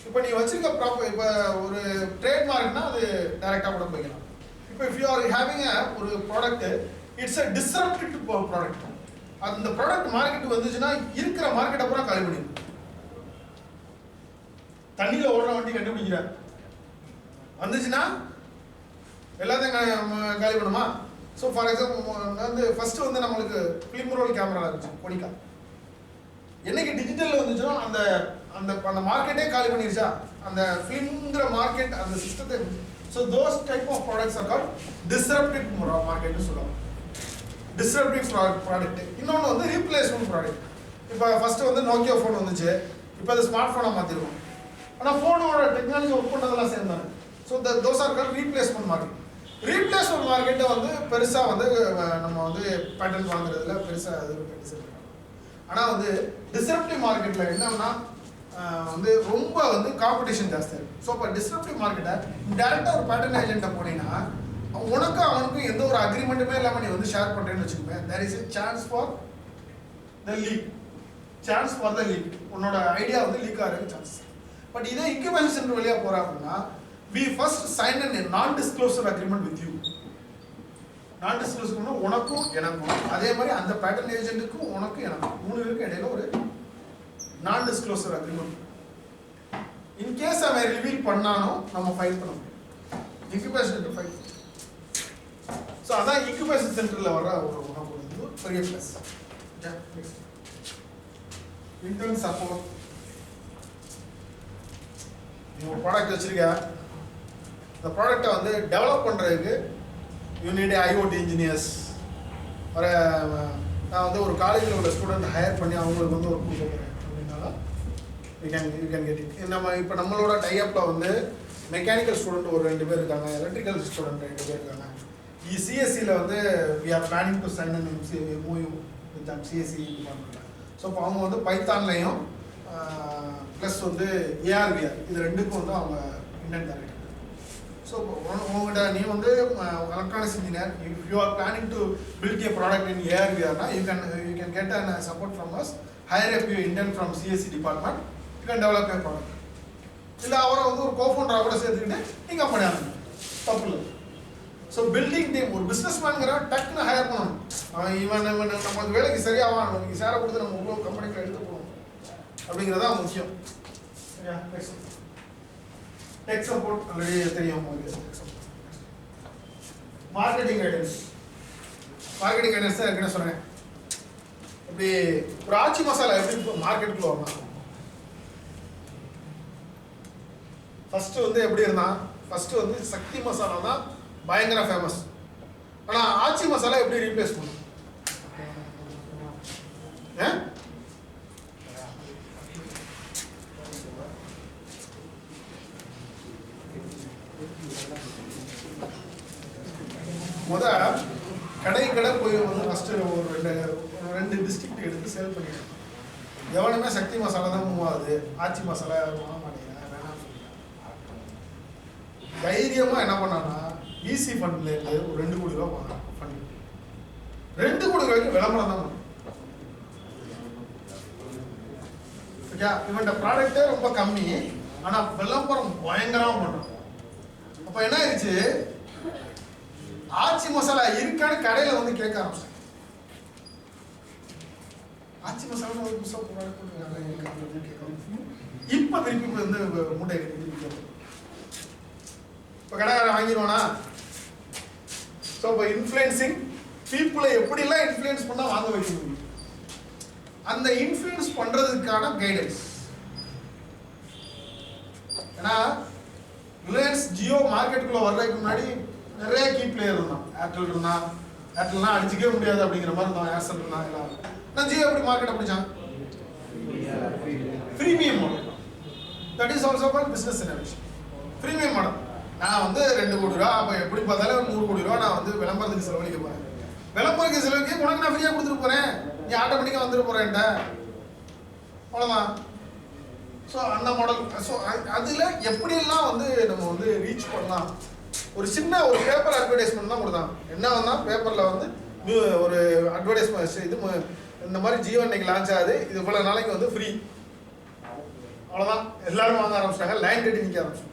இப்போ நீ வச்சிருக்க ப்ராப்பர் இப்போ ஒரு ட்ரேட்மார்க்னா அது டேரெக்டாக கூட போய்க்கலாம். இப்போ இஃப் யூ ஆர் ஹேவிங் ஒரு product, it's a disruptive product. அந்த ப்ராடக்ட் மார்க்கெட் வந்துச்சுன்னா இருக்கிற மார்க்கெட்டை பூரா காலி பண்ணிடும். தண்ணியில் ஓடுற வண்டி கண்டுபிடிக்கிற வந்துச்சுன்னா எல்லாத்தையும் காலி பண்ணுமா? ஸோ ஃபார் எக்ஸாம்பிள் வந்து ஃபர்ஸ்ட் வந்து நம்மளுக்கு ஃபிலிம் ரோல் கேமரா இருந்துச்சு, கொடிக்கா. என்னைக்கு டிஜிட்டல் வந்துச்சோ அந்த அந்த அந்த மார்க்கெட்டே காலி பண்ணிருச்சா, அந்த ஃபிலிம்ங்கிற மார்க்கெட் அந்த சிஸ்டத்தை. So those type of products are called disruptive மார்க்கெட்னு சொல்லுவாங்க. Disruptive product. இன்னொன்று வந்து ரீப்ளேஸ்மெண்ட் ப்ராடக்ட். இப்போ ஃபர்ஸ்ட் வந்து நோக்கியா ஃபோன் வந்துச்சு, இப்போ அது ஸ்மார்ட் ஃபோனாக மாற்றிருக்கோம். ஆனால் ஃபோனோட டெக்னாலஜி ஒர்க் பண்ணதெல்லாம் சேர்ந்தாங்க. So those are called replacement market. Replacement மார்க்கெட்டை வந்து பெருசாக வந்து நம்ம வந்து பேட்டர்ன் வாங்குறதுல பெருசாக அது டிசைட். ஆனால் வந்து டிஸ்ரப்டிவ் மார்க்கெட்டில் என்னன்னா வந்து ரொம்ப வந்து காம்படிஷன் ஜாஸ்தியாக இருக்குது. ஸோ இப்போ டிஸ்ரப்டிவ் மார்க்கெட்டை டேரெக்டாக ஒரு பேட்டர்ன் ஏஜென்ட்டை போனீங்கன்னா உனக்கும் அவனுக்கும் எந்த ஒரு அக்ரிமெண்ட்டுமே இல்லாமல் நீ வந்து ஷேர் பண்ணுறேன்னு வச்சுக்கோங்க. There is a chance for the leak. Chance for the leak. உன்னோட ஐடியா வந்து லீக் ஆகிறதுக்கு சான்ஸ். பட் இதே இன்குபேஷன் சென்டர் வழியாக போகிறா அப்படின்னா we first sign a non-disclosure agreement with you. Non-disclosure உனக்கும் எனக்கும், அதே மாதிரி அந்த பேட்டர்ன் ஏஜென்ட்டுக்கும் உனக்கும் எனக்கும் 3 பேருக்கு இடையில ஒரு non-disclosure agreement. இன் கேஸ் அவன் ரிவீல் பண்ணானோ நம்ம ஃபைல் பண்ண முடியும். Incubation centre file. ஸோ அதான் இன்குபேஷன் சென்டரில் வர ஒரு பெரிய ப்ளஸ். Intern support. நீ ஒரு ப்ராடக்ட் வச்சிருக்க, இந்த ப்ராடக்டை வந்து டெவலப் பண்ணுறதுக்கு யூனிட் ஐஓடி இன்ஜினியர்ஸ் வர. நான் வந்து ஒரு காலேஜில் உள்ள ஸ்டூடெண்ட் ஹையர் பண்ணி அவங்களுக்கு வந்து ஒரு கொடுக்குறேன் அப்படின்னாலும் யூ கேன் கெட் இட். நம்ம இப்போ நம்மளோட டைஅப்பில் வந்து மெக்கானிக்கல் ஸ்டூடெண்ட் ஒரு 2 பேர் இருக்காங்க, எலக்ட்ரிக்கல் ஸ்டூடெண்ட் 2 பேர் இருக்காங்க. சிஎஸ்சியில் வந்து we are planning to sign an MOU with CSC டிபார்ட்மெண்ட்டில். ஸோ இப்போ அவங்க வந்து பைத்தான்லையும் ப்ளஸ் வந்து ARVR இது 2க்கும் வந்து அவங்க இன்டென்ட் டைரக்டர். ஸோ உங்கள்கிட்ட நீ வந்து electronics engineer, if you are planning to build a product in ARVRனா you can get an support from us, hire up you intent from CSC department, you can develop a product. இல்லை அவரை வந்து ஒரு கோஃபவுண்டராக கூட சேர்த்துக்கிட்டு நீங்கள் கம்பெனி ஆகணும், தப்பு இல்லை. ஸோ பில்டிங் டீம் ஒரு பிஸ்னஸ் மேன்கிற டக்குன்னு ஹையர் பண்ணணும். இவன் நமக்கு வேலைக்கு சரியாவான், நமக்கு சேரை கொடுத்து நம்ம உள்ள கம்பெனிக்கு எடுத்து போகணும் அப்படிங்கிறதா முக்கியம். சரியா? டெக் சப்போர்ட் ஆல்ரெடி தெரியும் உங்களுக்கு. Marketing guidance. மார்க்கெட்டிங் கைடன்ஸ் தான் ஏற்கனவே சொன்னேன். இப்படி ஒரு ஆச்சி மசாலா எப்படி மார்க்கெட்டுக்குள்ள வரணும். ஃபர்ஸ்ட் வந்து எப்படி இருந்தான், ஃபர்ஸ்ட் வந்து சக்தி மசாலா தான் பயங்கர ஃபேமஸ். ஆனா ஆச்சி மசாலா எப்படி ரீப்ளேஸ் பண்ணும்? முத கடை போய் வந்து ஃபர்ஸ்ட் ஒரு ரெண்டு டிஸ்ட்ரிக்ட் எடுத்து சேல் பண்ணிடுறோம். எவனுமே சக்தி மசாலா தான் மூவ் ஆகுது, ஆச்சி மசாலா வாங்க மாட்டேங்கிறேன் வேணாம் தைரியமா என்ன பண்ணான்னா விசி ஃபண்ட்ல இருந்து ஒரு 2 கோடி ரூபாய் போனான். ஃபண்ட் 2 கோடி ரூபாய்க்கு விளம்பரம் தான் பண்ணும். இவன் ப்ராடக்டே ரொம்ப கம்மி, ஆனா விளம்பரம் பயங்கரமா பண்றான். அப்ப என்ன ஆயிடுச்சு, ஆச்சி மசாலா இருக்கான்னு கடையில வந்து கேட்க ஆரம்பிச்சாங்க. ஆச்சி மசாலா ஒரு புதுசா ப்ராடக்ட் போட்டுருக்காங்க. இப்ப திருப்பி வந்து மூட்டை கட்டி இப்ப கடைக்காரன் வாங்கிடுவானா? ஸோ இப்போ இன்ஃப்ளூயன்சிங் பீப்புளை எப்படிலாம் இன்ஃப்ளூயன்ஸ் பண்ணால் வாங்க வைக்க முடியும், அந்த இன்ஃப்ளூயன்ஸ் பண்ணுறதுக்கான கைடன்ஸ். ஏன்னா ரிலையன்ஸ் ஜியோ மார்க்கெட்டுக்குள்ளே வர்றதுக்கு முன்னாடி நிறைய கீ பிளேயர் இருந்தான். ஏர்டெல் இருந்தான், ஏர்டெல்லாம் அடிச்சிக்கவே முடியாது அப்படிங்கிற மாதிரி இருந்தான். ஏர்செல் இருந்தான் எல்லாம். நான் ஜியோ எப்படி மார்க்கெட் பிடிச்சான்? Freemium model. That is also called business innovation. Freemium model. நான் வந்து 2 கோடி ரூபா, அப்போ எப்படி பார்த்தாலும் 100 கோடி ரூபா நான் வந்து விளம்பரத்துக்கு செலவழிக்க போறேன். விளம்பரத்துக்கு செலவழிக்க உனக்கு நான் ஃப்ரீயாக கொடுத்துட்டு போறேன், நீ ஆட்டோமேட்டிக்காக வந்துட்டு போறேன்ட்ட, அவ்வளோதான். ஸோ அந்த மாடல். ஸோ அதில் எப்படியெல்லாம் வந்து நம்ம வந்து ரீச் பண்ணலாம். ஒரு சின்ன ஒரு பேப்பர் அட்வர்டைஸ்மெண்ட் தான் கொடுத்தான். என்ன வந்தால் பேப்பரில் வந்து ஒரு அட்வர்டைஸ்மெண்ட் இது இந்த மாதிரி ஜியோ இன்னைக்கு லான்ச் ஆகுது, இது இவ்வளோ நாளைக்கு வந்து ஃப்ரீ, அவ்வளோதான். எல்லாரும் வாங்க ஆரம்பிச்சிட்டாங்க, லைன் கட்டி நிற்க ஆரம்பிச்சிட்டாங்க.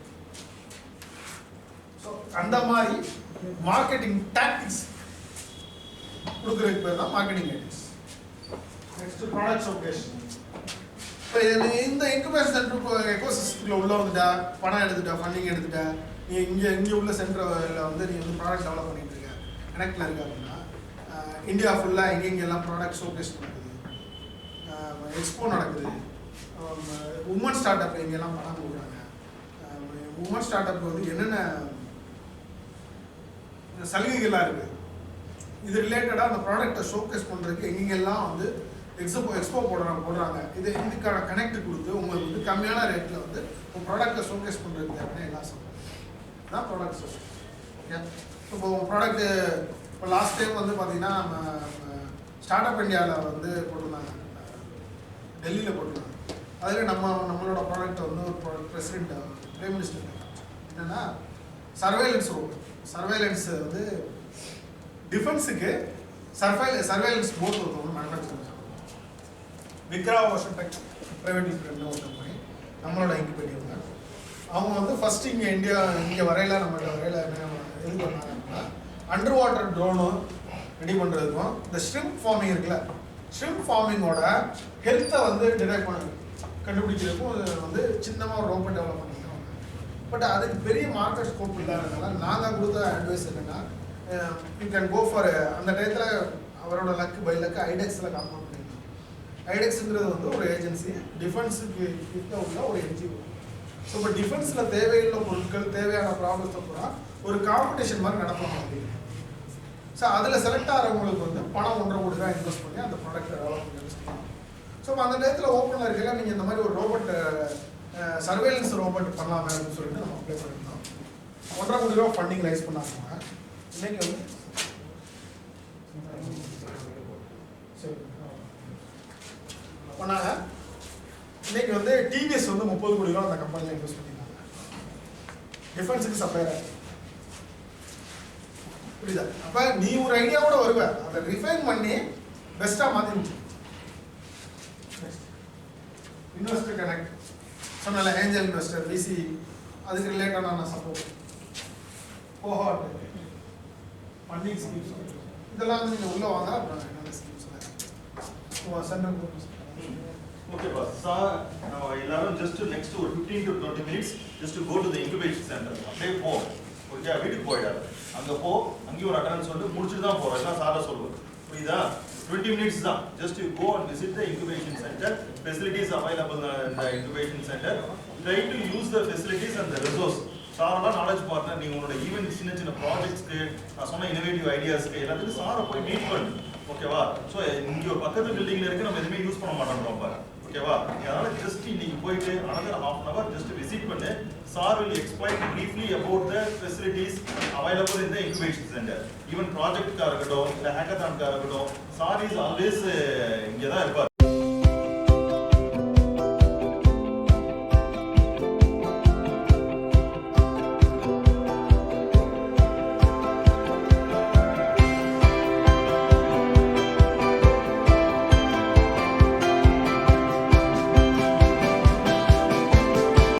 ஸோ அந்த மாதிரி மார்க்கெட்டிங் டாக்டிக்ஸ் கொடுக்குறதுக்கு பேர் தான் marketing tactics. Next product showcase. இப்போ இந்த இன்குபேஷன் சென்டர் எக்கோசிஸ்டத்தில் உள்ள வந்துட்டா, பணம் எடுத்துட்டா, ஃபண்டிங் எடுத்துட்டா, நீ இங்கே உள்ள சென்டரில் வந்து நீ வந்து ப்ராடக்ட் டெவலப் பண்ணிட்டு இருக்க, கனெக்டில் இருக்க அப்படின்னா இந்தியா ஃபுல்லாக எங்கெங்கெல்லாம் ப்ராடக்ட் ஷோகேஸ் நடக்குது, எக்ஸ்போ நடக்குது, உமன் ஸ்டார்ட் அப் எங்கெல்லாம் பணம் கொடுக்குறாங்க, உமன் ஸ்டார்ட் அப் வந்து என்னென்ன சலுகைகள்லாம் இருக்குது, இது ரிலேட்டடாக அந்த ப்ராடக்டை ஷோகேஸ் பண்ணுறதுக்கு எங்கெங்கெல்லாம் வந்து எக்ஸ்போ போடுறாங்க. இதுக்கான கனெக்ட் கொடுத்து உங்களுக்கு வந்து கம்மியான ரேட்டில் வந்து உங்கள் ப்ராடக்டை ஷோகேஸ் பண்ணுறதுக்கு தேவையான எல்லாம் சொல்லுங்கள். தான் ப்ராடக்ட் ஷோகேஸ். ஓகே. இப்போ உங்கள் ப்ராடக்ட்டு இப்போ லாஸ்ட் டைம் வந்து பார்த்தீங்கன்னா நம்ம ஸ்டார்ட் அப் இந்தியாவில் வந்து போட்டிருந்தாங்க, டெல்லியில் போட்டிருந்தாங்க. அதில் நம்மளோட ப்ராடக்ட்டை வந்து ஒரு பிரசிடென்ட் பிரைம் மினிஸ்டர் என்னென்னா சர்வேலன்ஸ் ரோபோட். சர்வேலன்ஸ் வந்து டிஃபென்ஸுக்கு சர்வேலன்ஸ் போட் ஒருத்தவங்க மேனுஃபேக்சர் பண்ணுறாங்க. விக்ரா ஓஷன் டெக் ப்ரைவேட் லிமிடெட்னு ஒரு கம்பெனி, நம்மளோட இன்குபேட்டிவ் தான். அவங்க வந்து ஃபஸ்ட்டு இங்கே வரையில நம்மள்ட்ட வரையில என்ன இது பண்ணாங்கன்னா அண்டர் வாட்டர் ட்ரோனு ரெடி பண்ணுறதுக்கும் இந்த ஷ்ரிம்ப் ஃபார்மிங் இருக்குல்ல, ஷ்ரிம்ப் ஃபார்மிங்கோட ஹெல்த்தை வந்து டிடெக்ட் பண்ண கண்டுபிடிக்கிறதுக்கும் வந்து சின்னமாக ஒரு ரோபோட் டெவலப் பண்ணிக்கிறோம். பட் அதுக்கு பெரிய மார்க்கெட் ஸ்கோப் இல்லாதனால நாங்கள் கொடுத்த அட்வைஸ் என்னென்னா, யூ கேன் கோ ஃபார் அந்த டயத்தில் அவரோட லக்கு பை லக்கு ஐடெக்ஸில் காம்பவுண்ட் பண்ணிக்கலாம். ஐடெக்ஸுங்கிறது வந்து ஒரு ஏஜென்சி, டிஃபென்ஸுக்கு கிட்ட உள்ள ஒரு என்ஜிஓ. ஸோ இப்போ டிஃபென்ஸில் தேவையுள்ள பொருட்கள், தேவையான ப்ராப்ளத்தை பூரா ஒரு காம்படிஷன் மாதிரி நடப்பாங்க அப்படின்னு. ஸோ அதில் செலக்ட் ஆகிறவங்களுக்கு வந்து பணம் 1.5 கோடி ரூபா இன்வெஸ்ட் பண்ணி அந்த ப்ராடக்ட் டெவலப் பண்ணி சொல்லலாம். ஸோ இப்போ அந்த நேரத்தில் ஓப்பனில் இருக்கையில் நீங்கள் இந்த மாதிரி ஒரு ரோபோட் சர்வேலன்ஸ் ரோபோட் பண்ணலாமே அப்படின்னு சொல்லிட்டு நம்ம அப்ளை பண்ணியிருந்தோம். 1.5 கோடி ரூபா ஃபண்டிங் ரைஸ் பண்ணாங்க. இன்னைக்கு வந்து சரி பண்ணாங்க. இன்னைக்கு வந்து டிவிஎஸ் வந்து 30 கோடி ரூபா அந்த கம்பெனியில் இன்வெஸ்ட் பண்ணியிருந்தாங்க, டிஃபென்ஸுக்கு சப்ளையராக. புரியுதா? அப்போ நீ ஒரு ஐடியாவோட வருவ, அதை ரிஃபைன் பண்ணி பெஸ்ட்டாக மாற்றி முடிச்சு. இன்வெஸ்டர் கனெக்ட் சொன்னால, ஏஞ்சல் இன்வெஸ்டர், விசி, அதுக்கு ரிலேட்டடான சப்போர்ட், கோஹார்ட், ஃபண்டிங் ஸ்கீம்ஸ், இதெல்லாம் வந்து நீங்கள் உள்ளே வாங்க. அப்புறம் என்னென்ன schemes central. Okay, boss. So now, just to next 15 to 20 minutes, just to go to the incubation center. Apply home. Okay வீட்டுக்கு போயிடாது அங்க போ அங்கேயும் ஒரு அட்டெண்டன்ஸ் வந்து முடிச்சுட்டு தான் போறோம் எல்லாம் சாரா சொல்லுவோம் புரியுதா 20 minutes தான் just you go and visit the incubation center facilities available in the incubation center try to use the facilities and the resource சாரெல்லாம் நாலேஜ் பார்ட்னர் நீங்க உங்களோட ஈவென்ட் சின்ன சின்ன ப்ராஜெக்ட்ஸ்க்கு நான் சொன்ன இனோவேட்டிவ் ஐடியாஸ்க்கு எல்லாத்துக்கும் சாரை போய் மீட் பண்ணு ஓகேவா ஸோ இங்க ஒரு பக்கத்து பில்டிங்ல இருக்கு நம்ம எதுவுமே யூஸ் பண்ண மாட்டோம் ரொம்ப ஓகேவா அதனால ஜஸ்ட் இன்னைக்கு போயிட்டு another half an hour just visit பண்ணு sir will explain briefly about the facilities available in the incubation center even project இருக்கட்டும் இல்ல hackathon இருக்கட்டும் சார் is always இங்க தான் இருப்பார்